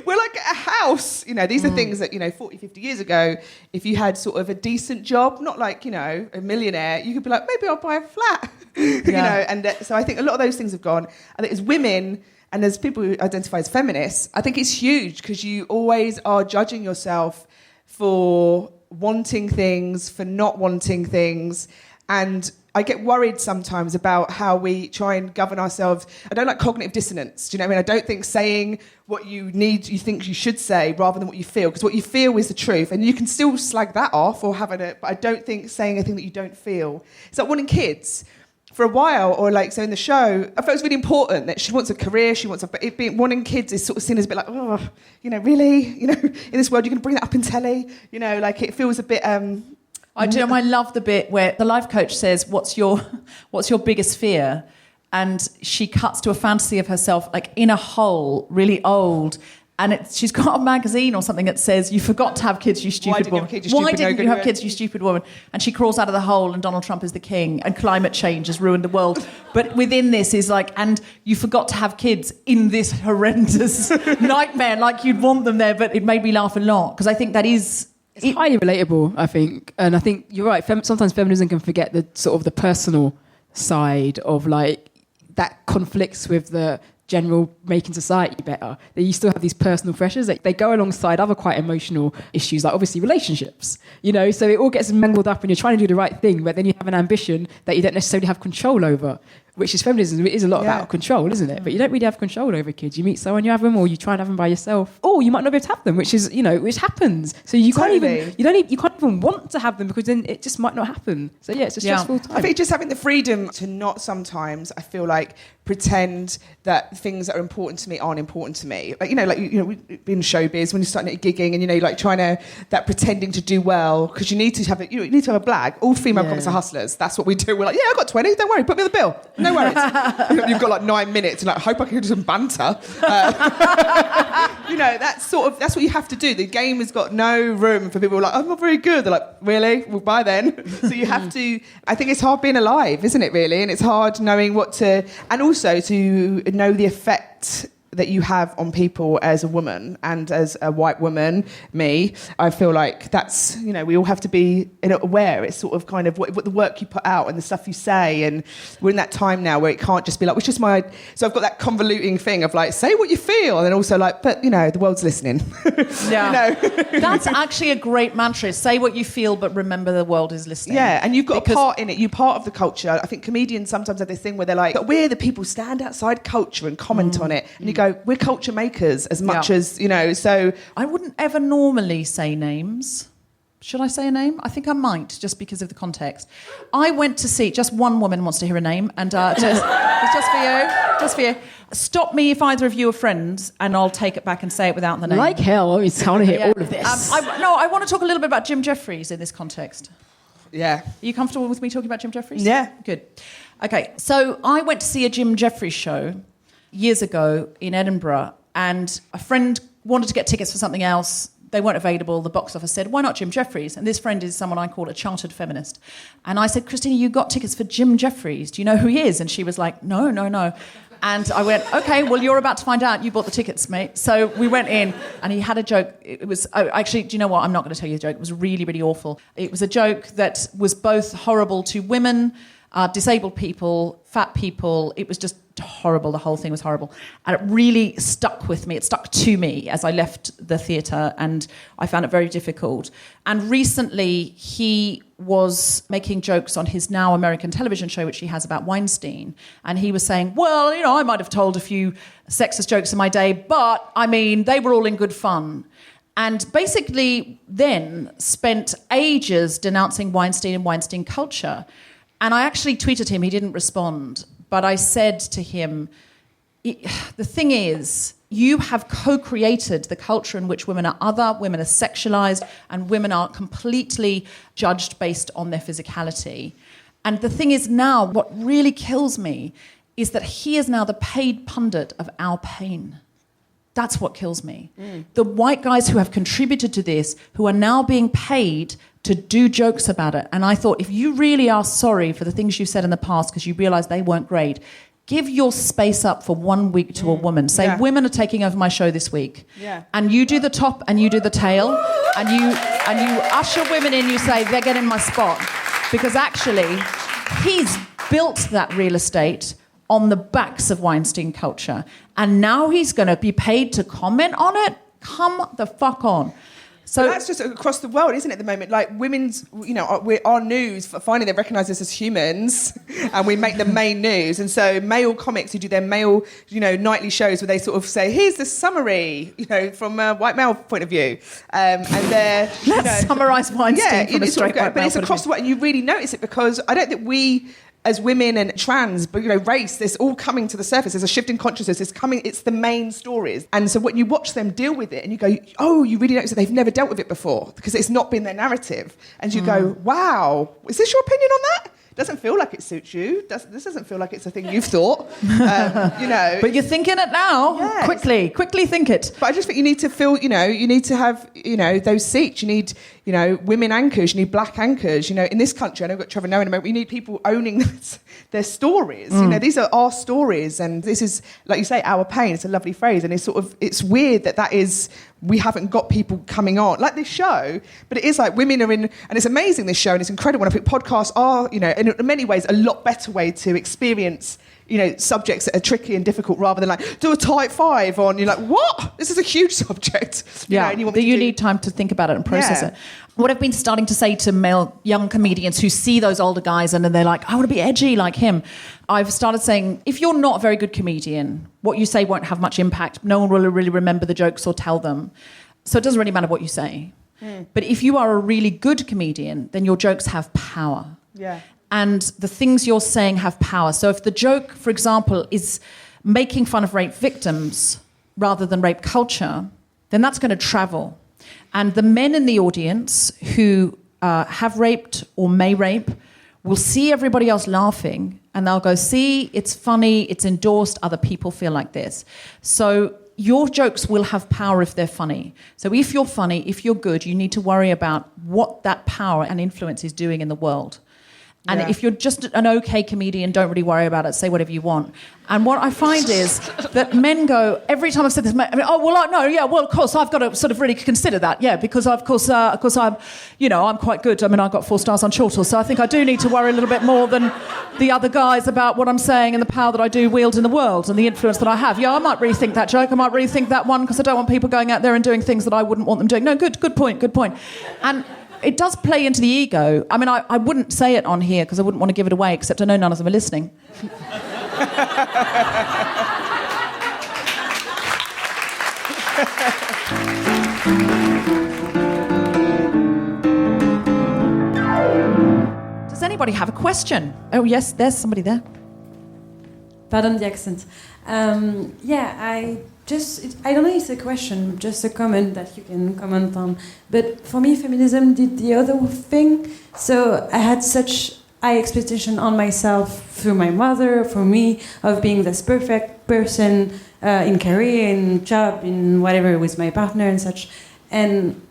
we're like a house. You know, these are things that, you know, 40, 50 years ago, if you had sort of a decent job, not like, you know, a millionaire, you could be like, maybe I'll buy a flat. You know, and so I think a lot of those things have gone. I think as women and as people who identify as feminists, I think it's huge because you always are judging yourself for wanting things, for not wanting things. And I get worried sometimes about how we try and govern ourselves. I don't like cognitive dissonance. Do you know what I mean? I don't think saying what you need, you think you should say rather than what you feel, because what you feel is the truth. And you can still slag that off or have it, but I don't think saying anything that you don't feel. It's like wanting kids. For a while, or like so in the show, I felt it was really important that she wants a career, she wants a, but it being wanting kids is sort of seen as a bit like, oh, you know, really, you know, in this world you're going to bring that up in telly, you know, like it feels a bit. I love the bit where the life coach says, "What's your biggest fear?" And she cuts to a fantasy of herself like in a hole, really old. And she's got a magazine or something that says, "You forgot to have kids, you stupid woman. Why didn't you have kids, you stupid woman?" And she crawls out of the hole and Donald Trump is the king and climate change has ruined the world. But within this is like, and you forgot to have kids in this horrendous nightmare, like you'd want them there. But it made me laugh a lot because I think that is... It's highly relatable, I think. And I think you're right. Sometimes feminism can forget the sort of the personal side of like that conflicts with the general making society better, that you still have these personal pressures that they go alongside other quite emotional issues, like obviously relationships, you know, so it all gets mangled up and you're trying to do the right thing, but then you have an ambition that you don't necessarily have control over, which is feminism. It is a lot about control, isn't it? But you don't really have control over kids. You meet someone, you have them, or you try and have them by yourself, or you might not be able to have them, which is, you know, which happens. So you can't even want to have them because then it just might not happen. So yeah, it's a stressful time. I think just having the freedom to not sometimes, I feel like, pretend that things that are important to me aren't important to me. Like, you know, we've been in showbiz when you're starting at gigging and, you know, like trying to, that pretending to do well, because you need to have you need to have a blag. All female comics are hustlers. That's what we do. We're like, yeah, I got 20, don't worry, put me on the bill. No worries. You've got like 9 minutes and like, hope I can do some banter. You know, that's what you have to do. The game has got no room for people who are like, I'm not very good. They're like, really? Well, bye then. So you have to, I think it's hard being alive, isn't it, really? And it's hard knowing what to, and also to know the effect that you have on people as a woman and as a white woman, me. I feel like that's, you know, we all have to be aware. It's sort of kind of what the work you put out and the stuff you say, and we're in that time now where it can't just be like, which is my, so I've got that convoluting thing of like, say what you feel, and then also like, but, you know, the world's listening. Yeah. You know? That's actually a great mantra. Say what you feel, but remember the world is listening. Yeah, and you've got a part in it. You're part of the culture. I think comedians sometimes have this thing where they're like, but we're the people stand outside culture and comment on it. And you go, we're culture makers as much as, you know, so... I wouldn't ever normally say names. Should I say a name? I think I might, just because of the context. I went to see... Just one woman wants to hear a name, and it's just for you. Just for you. Stop me if either of you are friends, and I'll take it back and say it without the name. Like hell, I want to hear all of this. I want to talk a little bit about Jim Jeffries in this context. Yeah. Are you comfortable with me talking about Jim Jeffries? Yeah. Good. Okay, so I went to see a Jim Jeffries show years ago in Edinburgh, and a friend wanted to get tickets for something else. They weren't available. The box office said, why not Jim Jeffries? And this friend is someone I call a chartered feminist. And I said, Christina, you got tickets for Jim Jeffries. Do you know who he is? And she was like, no. And I went, okay, well, you're about to find out. You bought the tickets, mate. So we went in, and he had a joke. It was, actually, do you know what? I'm not going to tell you the joke. It was really, really awful. It was a joke that was both horrible to women, disabled people, fat people. It was just horrible. The whole thing was horrible. And it really stuck with me. It stuck to me as I left the theatre, and I found it very difficult. And recently he was making jokes on his now American television show, which he has about Weinstein. And he was saying, well, you know, I might have told a few sexist jokes in my day, but, I mean, they were all in good fun. And basically then spent ages denouncing Weinstein and Weinstein culture. And I actually tweeted him, he didn't respond. But I said to him, the thing is, you have co-created the culture in which women are other, women are sexualized, and women are completely judged based on their physicality. And the thing is now, what really kills me is that he is now the paid pundit of our pain. That's what kills me. The white guys who have contributed to this, who are now being paid to do jokes about it. And I thought, if you really are sorry for the things you said in the past because you realise they weren't great, give your space up for 1 week to a woman. Say, women are taking over my show this week. Yeah. And you do the top and you do the tail. And you usher women in, you say, they're getting my spot. Because actually, he's built that real estate on the backs of Weinstein culture. And now he's going to be paid to comment on it? Come the fuck on. So that's just across the world, isn't it, at the moment? Like, women's, our news, finally they recognise us as humans and we make the main news. And so male comics who do their male, nightly shows where they sort of say, here's the summary, from a white male point of view. And they're... Let's summarise Weinstein from a straight white male but it's across the world, and you really notice it because I don't think we... as women and trans, but race, this all coming to the surface. There's a shift in consciousness. It's the main stories. And so when you watch them deal with it and you go, oh, you really notice that they've never dealt with it before because it's not been their narrative. And you go, wow, is this your opinion on that? Doesn't feel like it suits you. This doesn't feel like it's a thing you've thought. But you're thinking it now. Yes. Quickly think it. But I just think you need to feel, you need to have, those seats. You need, women anchors. You need black anchors. In this country, I know we've got Trevor Noah in a moment. We need people owning their stories. These are our stories, and this is, like you say, our pain. It's a lovely phrase, and it's weird that is. We haven't got people coming on like this show, but it is like women are in, and it's amazing, this show, and it's incredible. And I think podcasts are, in many ways, a lot better way to experience, subjects that are tricky and difficult rather than like do a type 5 on. You're like, what? This is a huge subject. And you need time to think about it and process it. What I've been starting to say to male young comedians who see those older guys and then they're like, I want to be edgy like him. I've started saying, if you're not a very good comedian, what you say won't have much impact. No one will really remember the jokes or tell them. So it doesn't really matter what you say. But if you are a really good comedian, then your jokes have power. Yeah. And the things you're saying have power. So if the joke, for example, is making fun of rape victims rather than rape culture, then that's going to travel. And the men in the audience who have raped or may rape will see everybody else laughing and they'll go, see, it's funny, it's endorsed, other people feel like this. So your jokes will have power if they're funny. So if you're funny, if you're good, you need to worry about what that power and influence is doing in the world. And if you're just an okay comedian, don't really worry about it. Say whatever you want. And what I find is that men go, every time I've said this, of course, I've got to sort of really consider that, because of course I'm, I'm quite good. I mean, I got 4 stars on Chortle, so I think I do need to worry a little bit more than the other guys about what I'm saying and the power that I do wield in the world and the influence that I have. Yeah, I might rethink that joke. I might rethink that one because I don't want people going out there and doing things that I wouldn't want them doing. No, good point. And it does play into the ego. I mean, I wouldn't say it on here because I wouldn't want to give it away, except I know none of them are listening. Does anybody have a question? Oh, yes, there's somebody there. Pardon the accent. I don't know if it's a question, just a comment that you can comment on. But for me, feminism did the other thing. So I had such high expectation on myself through my mother, for me, of being this perfect person in career, in job, in whatever, with my partner and such. And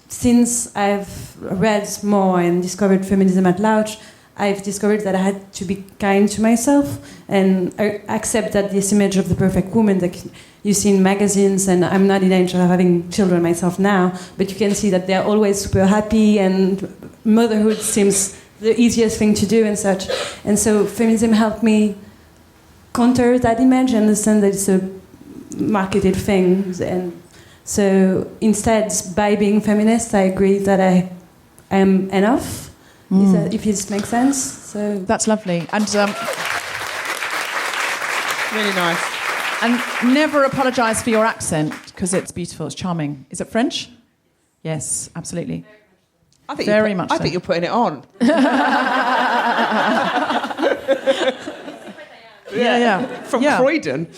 since I've read more and discovered feminism at large, I've discovered that I had to be kind to myself and accept that this image of the perfect woman that you see in magazines, and I'm not in danger of having children myself now, but you can see that they're always super happy and motherhood seems the easiest thing to do and such. And so feminism helped me counter that image and understand that it's a marketed thing. And so instead, by being feminist, I agree that I am enough. If it makes sense. So that's lovely. And really nice. And never apologise for your accent because it's beautiful, it's charming. Is it French? Yes, absolutely. I think Very much I so. think you're putting it on. Yeah. From Yeah. Croydon.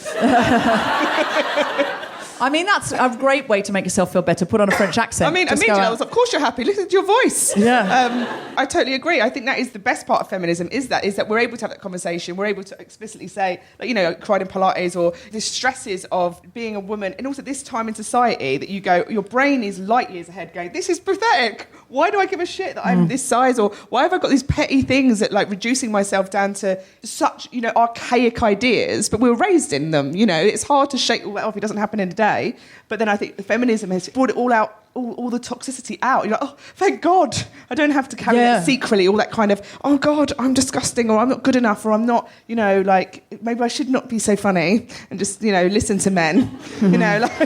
I mean, that's a great way to make yourself feel better. Put on a French accent. I mean, Just go immediately I out. was like, of course you're happy. Listen to your voice. Yeah. I totally agree. I think that is the best part of feminism is that we're able to have that conversation. We're able to explicitly say, like, you know, cried in Pilates or the stresses of being a woman. And also this time in society that you go, your brain is light years ahead going, this is pathetic. Why do I give a shit that I'm this size? Or why have I got these petty things that like reducing myself down to such, you know, archaic ideas, but we were raised in them, you know. It's hard to shake all that off. It doesn't happen in a day. But then I think the feminism has brought it all out, all the toxicity out. You're like, oh, thank God. I don't have to carry that secretly, all that kind of, oh God, I'm disgusting, or I'm not good enough, or I'm not, you know, like, maybe I should not be so funny and just, you know, listen to men. You know, like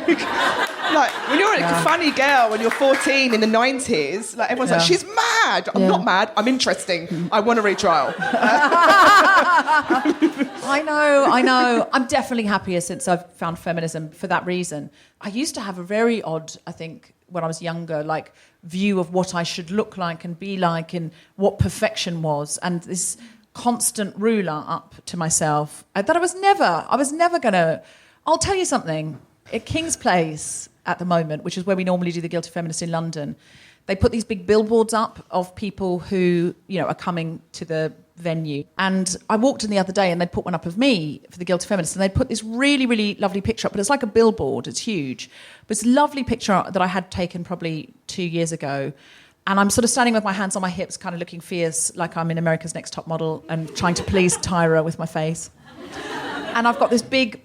when you're a funny girl when you're 14 in the 90s, like everyone's like, she's mad. I'm not mad. I'm interesting. I want a retrial. I know. I'm definitely happier since I've found feminism for that reason. I used to have a very odd, I think, when I was younger, like view of what I should look like and be like and what perfection was, and this constant ruler up to myself that I was never gonna. I'll tell you something. At King's Place at the moment, which is where we normally do the Guilty Feminist in London, they put these big billboards up of people who, you know, are coming to the venue. And I walked in the other day and they'd put one up of me for the Guilty Feminist, and they'd put this really, really lovely picture up, but it's like a billboard, it's huge. But it's a lovely picture that I had taken probably 2 years ago. And I'm sort of standing with my hands on my hips, kind of looking fierce, like I'm in America's Next Top Model and trying to please Tyra with my face. And I've got this big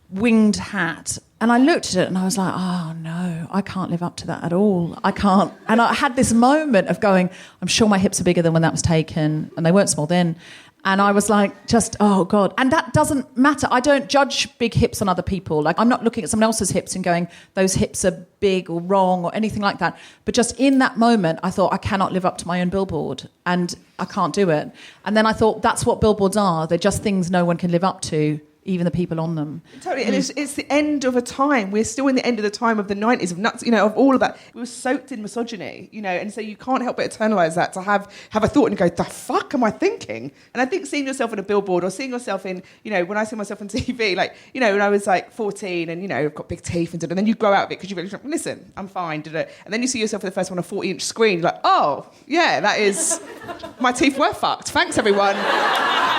winged hat. And I looked at it and I was like, oh no, I can't live up to that at all. I can't. And I had this moment of going, I'm sure my hips are bigger than when that was taken. And they weren't small then. And I was like, just, oh God. And that doesn't matter. I don't judge big hips on other people. Like, I'm not looking at someone else's hips and going, those hips are big or wrong or anything like that. But just in that moment, I thought, I cannot live up to my own billboard. And I can't do it. And then I thought, that's what billboards are. They're just things no one can live up to, even the people on them. Totally, and it's the end of a time. We're still in the end of the time of the 90s, of nuts, you know, of all of that. We were soaked in misogyny, you know, and so you can't help but internalise that, to have a thought and go, the fuck am I thinking? And I think seeing yourself on a billboard or seeing yourself in, you know, when I see myself on TV, like, you know, when I was like 14 and, you know, I've got big teeth and then you grow out of it because you really like, listen, I'm fine, and then you see yourself for the first one on a 40-inch screen, you're like, oh, yeah, that is, my teeth were fucked. Thanks, everyone.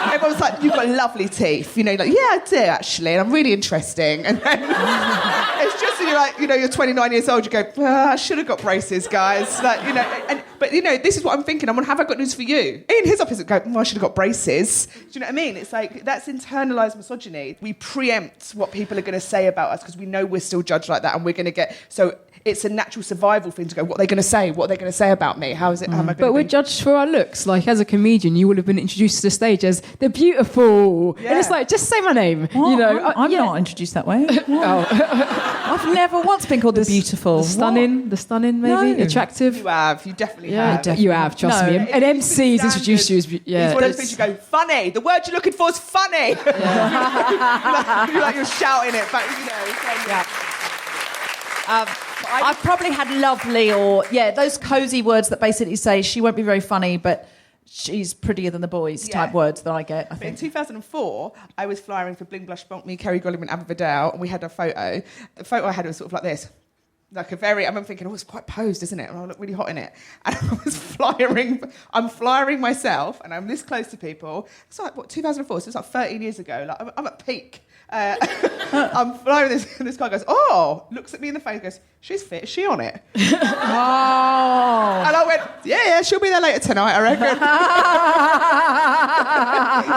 Everyone's like, you've got lovely teeth, you know, like, yeah, I do actually, and I'm really interesting. And then it's just, you're like, you know, you're 29 years old, you go, I should have got braces, guys. Like, you know, but you know, this is what I'm thinking. Have I got news for you? In his office, go, I should have got braces. Do you know what I mean? It's like, that's internalised misogyny. We preempt what people are going to say about us because we know we're still judged like that, and we're going to get so. It's a natural survival thing to go, what are they going to say? What are they going to say about me? How is it? How am I going to But we're judged for our looks. Like, as a comedian, you will have been introduced to the stage as the beautiful. Yeah. And it's like, just say my name. What? You know, I'm not introduced that way. I've never once been called the beautiful. The stunning, maybe? No. Attractive? You have. You definitely Yeah, have. you have, trust me. An MC's introduced you as... Yeah, it's one of those things you go, funny. The word you're looking for is funny. Yeah. you're shouting it, but, you know. Yeah. I've probably had lovely those cosy words that basically say she won't be very funny, but she's prettier than the boys type words that I get, I think. In 2004, I was flying for Bling Blush Bonk, me, Kerry Golliman, Abba Vidal, and we had a photo. The photo I had was sort of like this. Like I'm thinking, it's quite posed, isn't it? And I look really hot in it. And I'm flying myself, and I'm this close to people. It's like, 2004? So it's like 13 years ago. Like, I'm at peak. I'm flying this guy goes, looks at me in the face, goes, she's fit, is she on it? And I went, yeah, she'll be there later tonight, I reckon.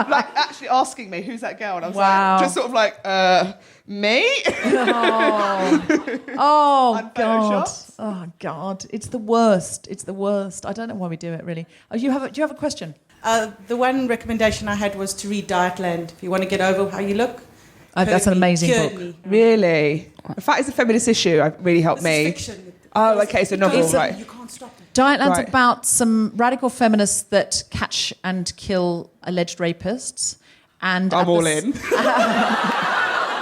Like, actually asking me, who's that girl? And I was like, just sort of like, me? Oh God, it's the worst. I don't know why we do it, really. Do you have a question? The one recommendation I had was to read Dietland. If you want to get over how you look. That's an amazing book. Really? In fact, it's a feminist issue. It really helped me. Fiction. Oh, okay, so novel, right. You can't stop it. Dietland's about some radical feminists that catch and kill alleged rapists. And I'm all in.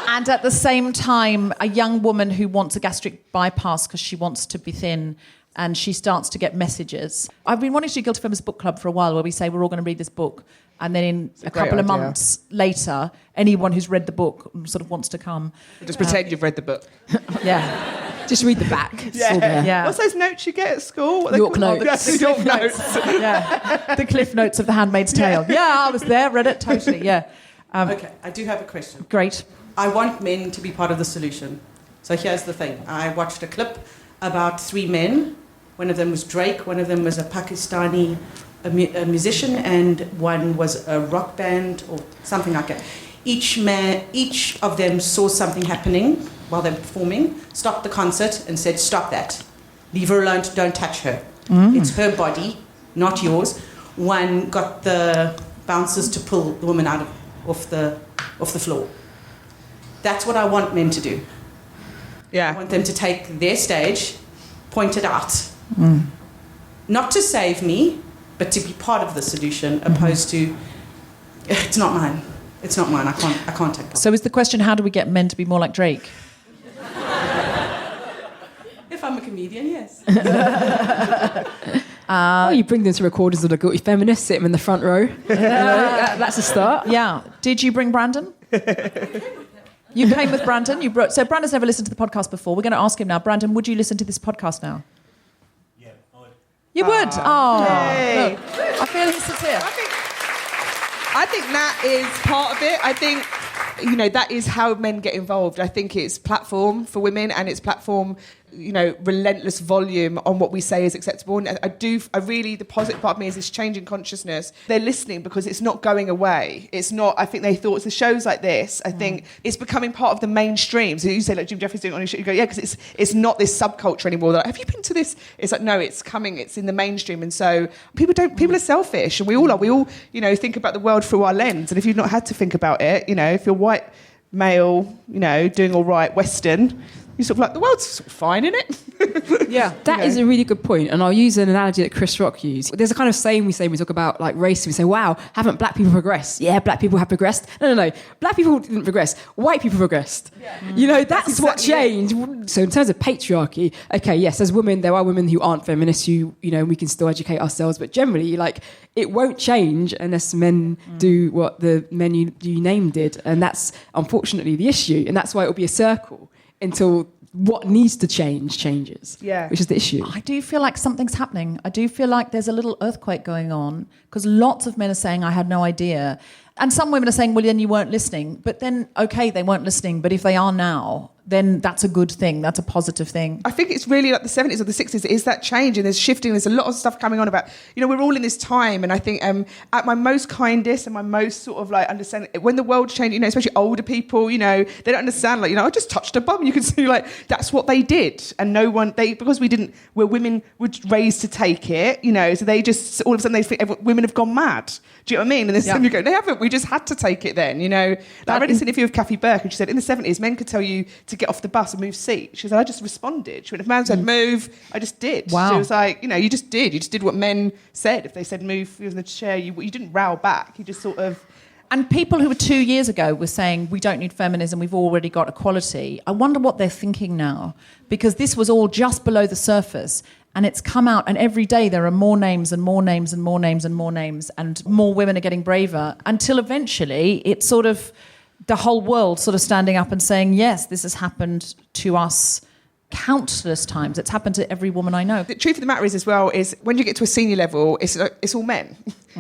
And at the same time, a young woman who wants a gastric bypass because she wants to be thin and she starts to get messages. I've been wanting to do Guilty Feminist Book Club for a while, where we say we're all going to read this book, and then in a couple of months later, anyone who's read the book sort of wants to come. Just pretend you've read the book. Yeah. Just read the back. It's all there. Yeah. What's those notes you get at school? What are they York called? notes. Yes, York notes. Yeah. The Cliff Notes of The Handmaid's Tale. Yeah, I was there, read it, totally, yeah. Okay, I do have a question. Great. I want men to be part of the solution. So here's the thing. I watched a clip about 3 men. One of them was Drake, one of them was a Pakistani a musician, and one was a rock band or something like that. Each of them saw something happening while they were performing, stopped the concert and said, "Stop that. Leave her alone, don't touch her. It's her body, not yours." One got the bouncers to pull the woman out off the floor. That's what I want men to do. I Yeah. want them to take their stage, point it out. Not to save me, but to be part of the solution, opposed to, it's not mine. It's not mine. I can't take part. So is the question, how do we get men to be more like Drake? If I'm a comedian, yes. You bring them to recordings of the Guilty Feminist, sit them in the front row. That's a start. Yeah. Did you bring Brandon? You came with Brandon. So Brandon's never listened to the podcast before. We're going to ask him now. Brandon, would you listen to this podcast now? Yeah, I would. You would? Oh. Yay. Look, I feel he's sincere. I think that is part of it. I think, that is how men get involved. I think it's platform for women, and it's platform, relentless volume on what we say is acceptable. And the positive part of me is this change in consciousness. They're listening because it's not going away. It's not, I think they thought it's the shows like this. I think it's becoming part of the mainstream. So you say, like Jim Jeffries doing it on his show, you go, yeah, because it's not this subculture anymore. They're like, have you been to this? It's like, no, it's coming. It's in the mainstream. And so people are selfish, and we all are. We all, think about the world through our lens. And if you've not had to think about it, if you're white, male, doing all right, Western, you sort of like, the world's sort of fine, isn't it? Yeah, that is a really good point. And I'll use an analogy that Chris Rock used. There's a kind of saying we say when we talk about like race. We say, wow, haven't black people progressed? Yeah, black people have progressed. No. Black people didn't progress. White people progressed. Yeah. That's what changed. So in terms of patriarchy, okay, yes, as women, there are women who aren't feminists who, we can still educate ourselves. But generally, it won't change unless men do what the men you named did. And that's unfortunately the issue. And that's why it'll be a circle until what needs to changes, which is the issue. I do feel like something's happening. I do feel like there's a little earthquake going on, because lots of men are saying, I had no idea. And some women are saying, well, then you weren't listening. But then, okay, they weren't listening. But if they are now, then that's a good thing. That's a positive thing. I think it's really like the 70s or the 60s. It is that change, and there's shifting. There's a lot of stuff coming on about, we're all in this time. And I think at my most kindest and my most sort of understanding, when the world changed, especially older people, they don't understand, I just touched a bum. You can see, that's what they did. And because women were raised to take it, so they just, all of a sudden they think women have gone mad. Do you know what I mean? And then some you go, they haven't. We just had to take it then, I read this interview of Kathy Burke, and she said, in the 70s, men could tell you to get off the bus and move seat. She said, I just responded. She went, if a man said move, I just did. Wow. She was like, you just did. You just did what men said. If they said move in the chair, you didn't row back. You just sort of... And people who were 2 years ago were saying, we don't need feminism, we've already got equality. I wonder what they're thinking now, because this was all just below the surface. And it's come out, and every day there are more names and more names and more names and more names, and more women are getting braver, until eventually it's sort of the whole world sort of standing up and saying, yes, this has happened to us countless times. It's happened to every woman I know. The truth of the matter is, as well, is when you get to a senior level, it's all men.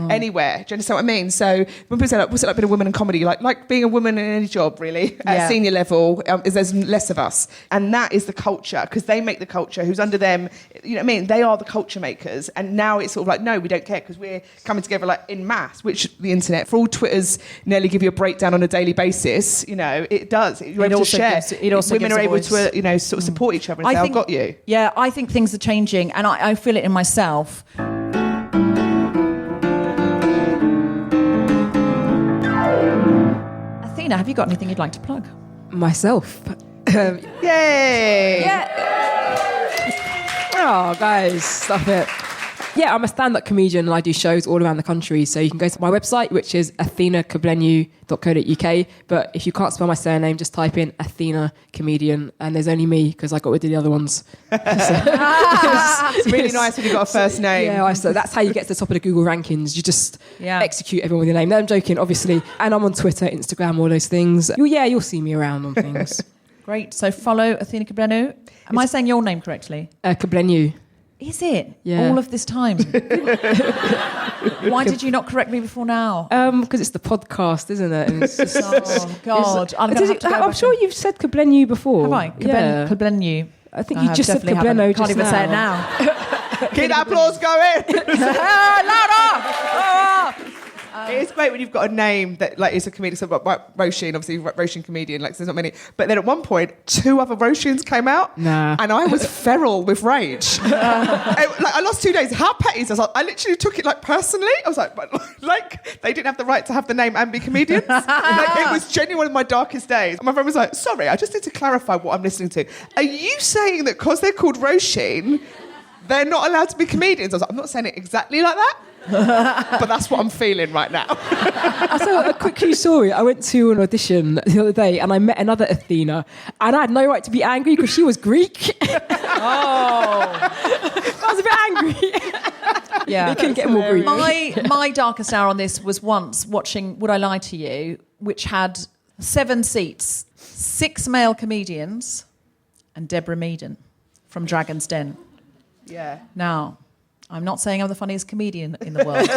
Anywhere. Do you understand what I mean? So when people say, what's it like being a woman in comedy? Like being a woman in any job, really. At senior level, there's less of us. And that is the culture, because they make the culture. Who's under them, you know what I mean? They are the culture makers. And now it's sort of like, no, we don't care, because we're coming together in mass, which the internet, for all Twitters nearly give you a breakdown on a daily basis, it does. You're able to share. Women are able to, sort of support each other and say, I've got you. Yeah, I think things are changing, and I feel it in myself. Athena, have you got anything you'd like to plug? Myself. Yay! Yeah. Oh, guys, stop it. Yeah, I'm a stand-up comedian and I do shows all around the country. So you can go to my website, which is athenakugblenu.co.uk. But if you can't spell my surname, just type in Athena Comedian, and there's only me because I got rid of the other ones. It's really nice when you've got a first name. Yeah, so that's how you get to the top of the Google rankings. You just execute everyone with your name. No, I'm joking, obviously. And I'm on Twitter, Instagram, all those things. You'll see me around on things. Great. So follow Athena Kugblenu. Am I saying your name correctly? Kugblenu. Is it? Yeah. All of this time? Why did you not correct me before now? Because it's the podcast, isn't it? And it's just, Oh, God. I'm sure you've said Kugblenu before. Have I? Yeah. Kugblenu. I think you just said Kugblenu. Can't even say it now. Keep that applause going. Louder! It's great when you've got a name that like is a comedian. So Roisin, obviously Roisin comedian. Like there's not many, but then at one point 2 other Roisins came out, and I was feral with rage. I lost 2 days. How petty is this? I literally took it like personally. I was like they didn't have the right to have the name and be comedians. It was genuinely one of my darkest days. And my friend was like, "Sorry, I just need to clarify what I'm listening to. Are you saying that because they're called Roisin, they're not allowed to be comedians?" I was like, "I'm not saying it exactly like that." But that's what I'm feeling right now. So a quick true story. I went to an audition the other day and I met another Athena, and I had no right to be angry because she was Greek. I was a bit angry. Yeah, you couldn't get more Greek. My darkest hour on this was once watching Would I Lie to You, which had 7 seats, 6 male comedians, and Deborah Meaden from Dragon's Den. Yeah. Now, I'm not saying I'm the funniest comedian in the world,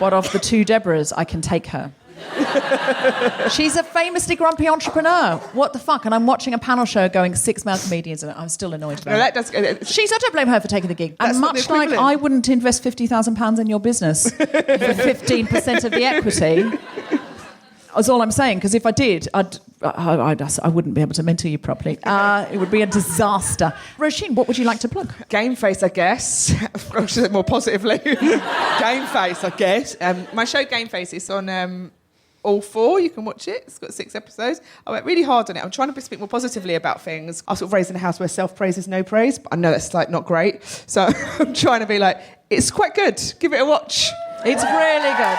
but of the 2 Deborahs, I can take her. She's a famously grumpy entrepreneur. What the fuck? And I'm watching a panel show going 6 male comedians, and I'm still annoyed about it. I don't blame her for taking the gig. And much like I wouldn't invest £50,000 in your business for 15% of the equity. That's all I'm saying, because if I did, I wouldn't be able to mentor you properly. It would be a disaster. Roisin, what would you like to plug? Game Face, I guess. More positively. Game Face, I guess. My show Game Face is on All 4. You can watch it. It's got 6 episodes. I went really hard on it. I'm trying to speak more positively about things. I was sort of raised in a house where self-praise is no praise, but I know that's like not great. So I'm trying to be like, it's quite good. Give it a watch. It's really good.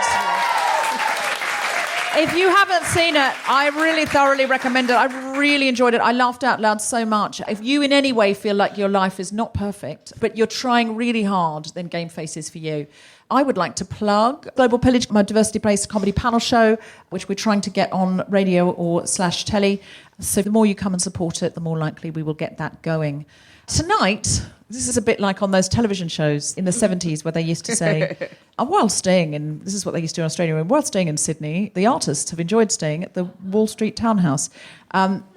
If you haven't seen it, I really thoroughly recommend it. I really enjoyed it. I laughed out loud so much. If you in any way feel like your life is not perfect, but you're trying really hard, then Game Face is for you. I would like to plug Global Pillage, my diversity-based comedy panel show, which we're trying to get on radio or /telly. So the more you come and support it, the more likely we will get that going. Tonight, this is a bit like on those television shows in the 70s where they used to say, while staying in, this is what they used to do in Australia, while staying in Sydney, the artists have enjoyed staying at the Wall Street Townhouse.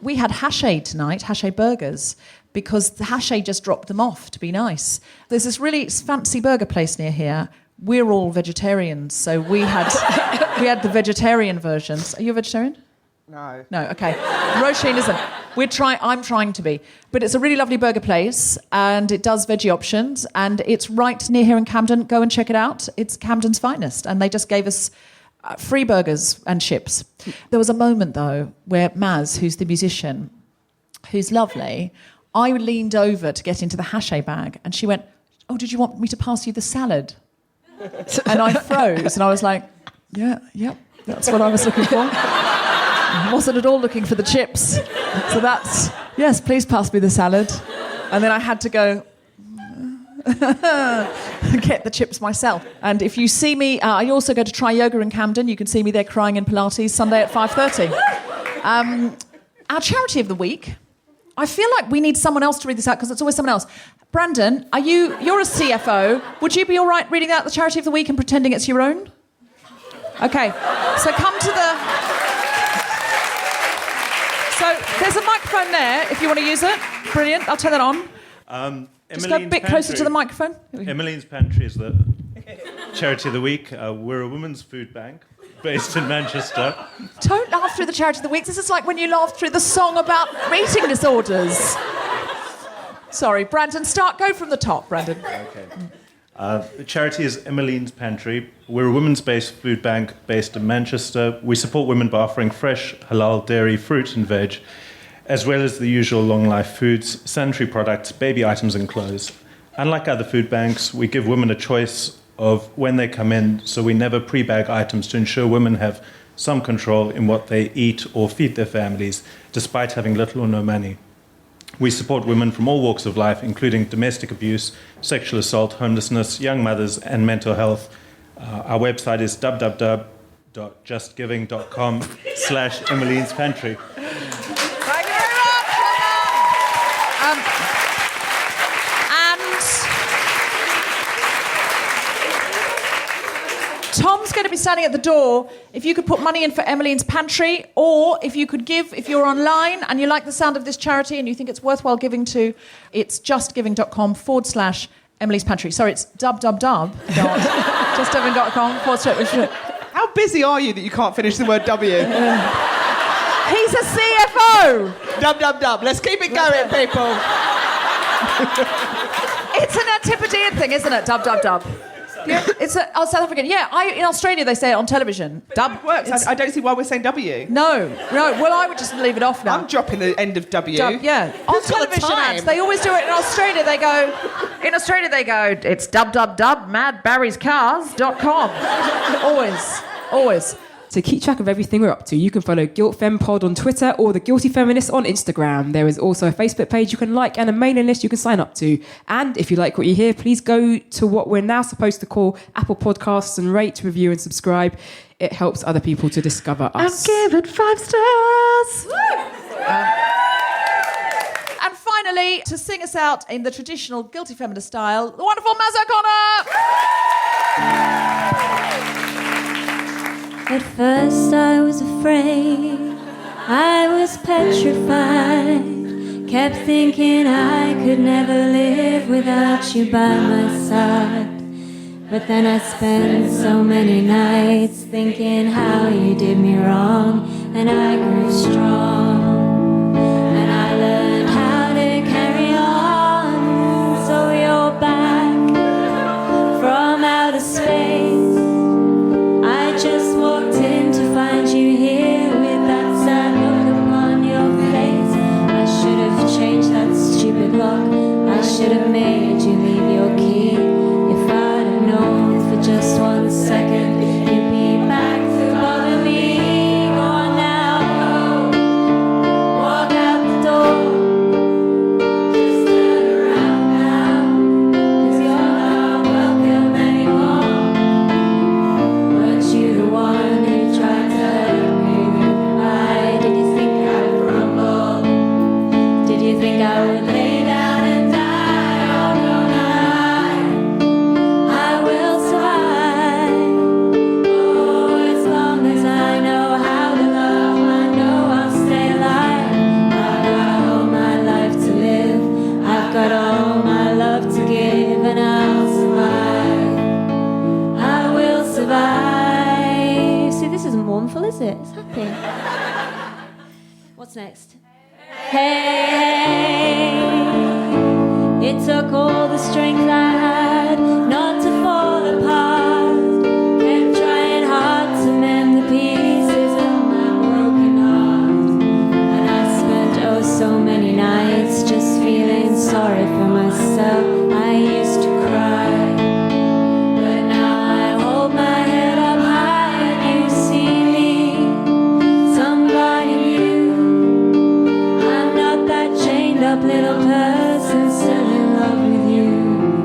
We had Hashay tonight, Hashay burgers, because the Hashay just dropped them off to be nice. There's this really fancy burger place near here. We're all vegetarians, so we had the vegetarian versions. Are you a vegetarian? No. No, okay. Roisin isn't. I'm trying to be. But it's a really lovely burger place, and it does veggie options, and it's right near here in Camden. Go and check it out. It's Camden's finest, and they just gave us free burgers and chips. There was a moment, though, where Maz, who's the musician, who's lovely, I leaned over to get into the Hashay bag, and she went, "Oh, did you want me to pass you the salad?" And I froze, and I was like, yeah, that's what I was looking for. I wasn't at all looking for the chips. So that's, yes, please pass me the salad. And then I had to go get the chips myself. And if you see me, I also go to Try Yoga in Camden. You can see me there crying in Pilates Sunday at 5:30. Our charity of the week, I feel like we need someone else to read this out because it's always someone else. Brandon, you're a CFO. Would you be all right reading out the charity of the week and pretending it's your own? Okay, so come to the... So there's a microphone there if you want to use it. Brilliant, I'll turn that on. Just go a bit closer to the microphone. Emmeline's Pantry is the charity of the week. We're a women's food bank based in Manchester. Don't laugh through the charity of the week. This is like when you laugh through the song about eating disorders. Sorry, Brandon, go from the top, Brandon. Okay. The charity is Emmeline's Pantry. We're a women's-based food bank based in Manchester. We support women by offering fresh, halal dairy, fruit and veg, as well as the usual long-life foods, sanitary products, baby items and clothes. Unlike other food banks, we give women a choice of when they come in, so we never pre-bag items to ensure women have some control in what they eat or feed their families, despite having little or no money. We support women from all walks of life, including domestic abuse, sexual assault, homelessness, young mothers, and mental health. Our website is www.justgiving.com/Emmeline's Pantry. Thank you very much. Tom's going to be standing at the door. If you could put money in for Emmeline's Pantry, or if you could give, if you're online and you like the sound of this charity and you think it's worthwhile giving to, it's justgiving.com/Emmeline's Pantry. Sorry, it's justgiving.com/. How busy are you that you can't finish the word W? He's a CFO. Dub. Let's keep it going, people. It's an Antipodean thing, isn't it? Dub. Yeah, it's South African. Yeah, in Australia they say it on television. Dub It works. I don't see why we're saying W. No. Well, I would just leave it off now. I'm dropping the end of W. Yeah. On Who's got the television time? ads, they always do it. In Australia, they go, it's madbarryscars.com. Always. To keep track of everything we're up to, you can follow Guilt Fem Pod on Twitter or the Guilty Feminist on Instagram. There is also a Facebook page you can like and a mailing list you can sign up to. And if you like what you hear, please go to what we're now supposed to call Apple Podcasts and rate, review and subscribe. It helps other people to discover us. And give it 5 stars. And finally, to sing us out in the traditional Guilty Feminist style, the wonderful Maz OConnor. At first I was afraid, I was petrified, kept thinking I could never live without you by my side. But then I spent so many nights thinking how you did me wrong, and I grew strong, and I learned how to carry on. So you're back from outer space. I just walked in to find you here with that sad look upon your face. I should have changed that stupid lock. I should have made you leave your key. If I'd have known for just 1 second you'd be back to bother me. Go on now, walk out the door. Just turn around now, 'cause you're not welcome anymore. Weren't you the one who tried to hurt me goodbye? Did you think I would crumble? Did you think I would lay down and die? Oh no, I will survive. Oh, as long as I know how to love, I know I'll stay alive. I've got all my life to live. I've got all my love to give, and I'll survive. I will survive. See, this isn't mournful, is it? It's happy. What's next? Hey, it took all the strength I had not to fall apart. Kept trying hard to mend the pieces of my broken heart. And I spent oh so many nights just feeling sorry for myself. I used to cry, but now I hold my head up high and you see me, somebody new. I'm not that chained up little person still in love with you.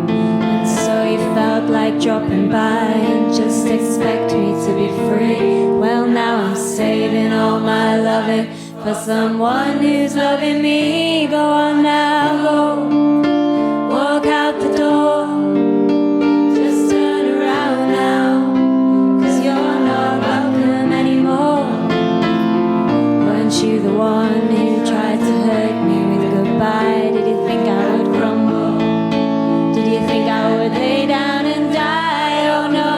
And so you felt like dropping by and just expect me to be free. Well, now I'm saving all my loving for someone who's loving me. Go on now, go. Walk out the door. Just turn around now, 'cause you're not welcome anymore. Weren't you the one who tried to hurt me with goodbye? Did you think I would crumble? Did you think I would lay down and die? Oh no,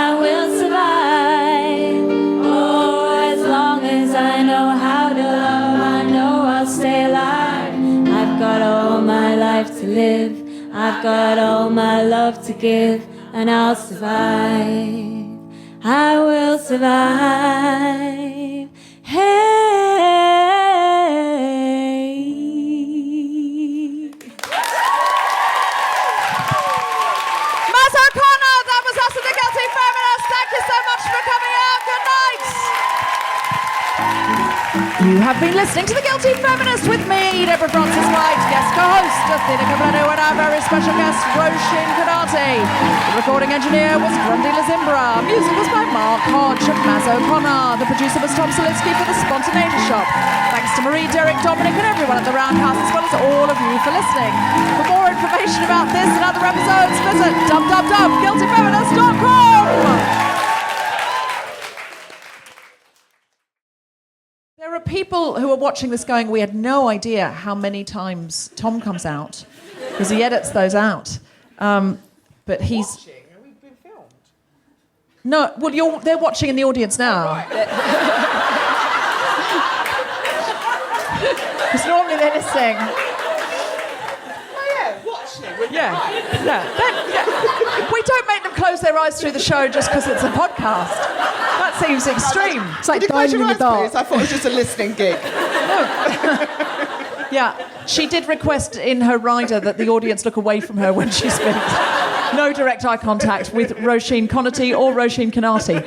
I will survive. Oh, as long as I know how to love, I know I'll stay alive. I've got all my life to live. I've got all my love to give, and I'll survive. I will survive. Hey. You have been listening to The Guilty Feminist with me, Deborah Frances-White, guest co-host Athena Kugblenu, and our very special guest, Roisin Conaty. The recording engineer was Grundy Lazimbra. Music was by Mark Hodge and Maz OConnor. The producer was Tom Selitsky for The Spontaneity Shop. Thanks to Marie, Derek, Dominic, and everyone at the Roundhouse, as well as all of you for listening. For more information about this and other episodes, visit www.guiltyfeminist.com. There are people who are watching this going, we had no idea how many times Tom comes out, because he edits those out. But he's... Watching? Have we been filmed? No, well, they're watching in the audience now. Right. Because normally they're listening. Watching. Yeah. We don't make them close their eyes through the show just because it's a podcast. That seems extreme. It's like Would you close dining your in the eyes, dark. please? I thought it was just a listening gig. Yeah, she did request in her rider that the audience look away from her when she speaks. No direct eye contact with Roisin Conaty or Roisin Conaty.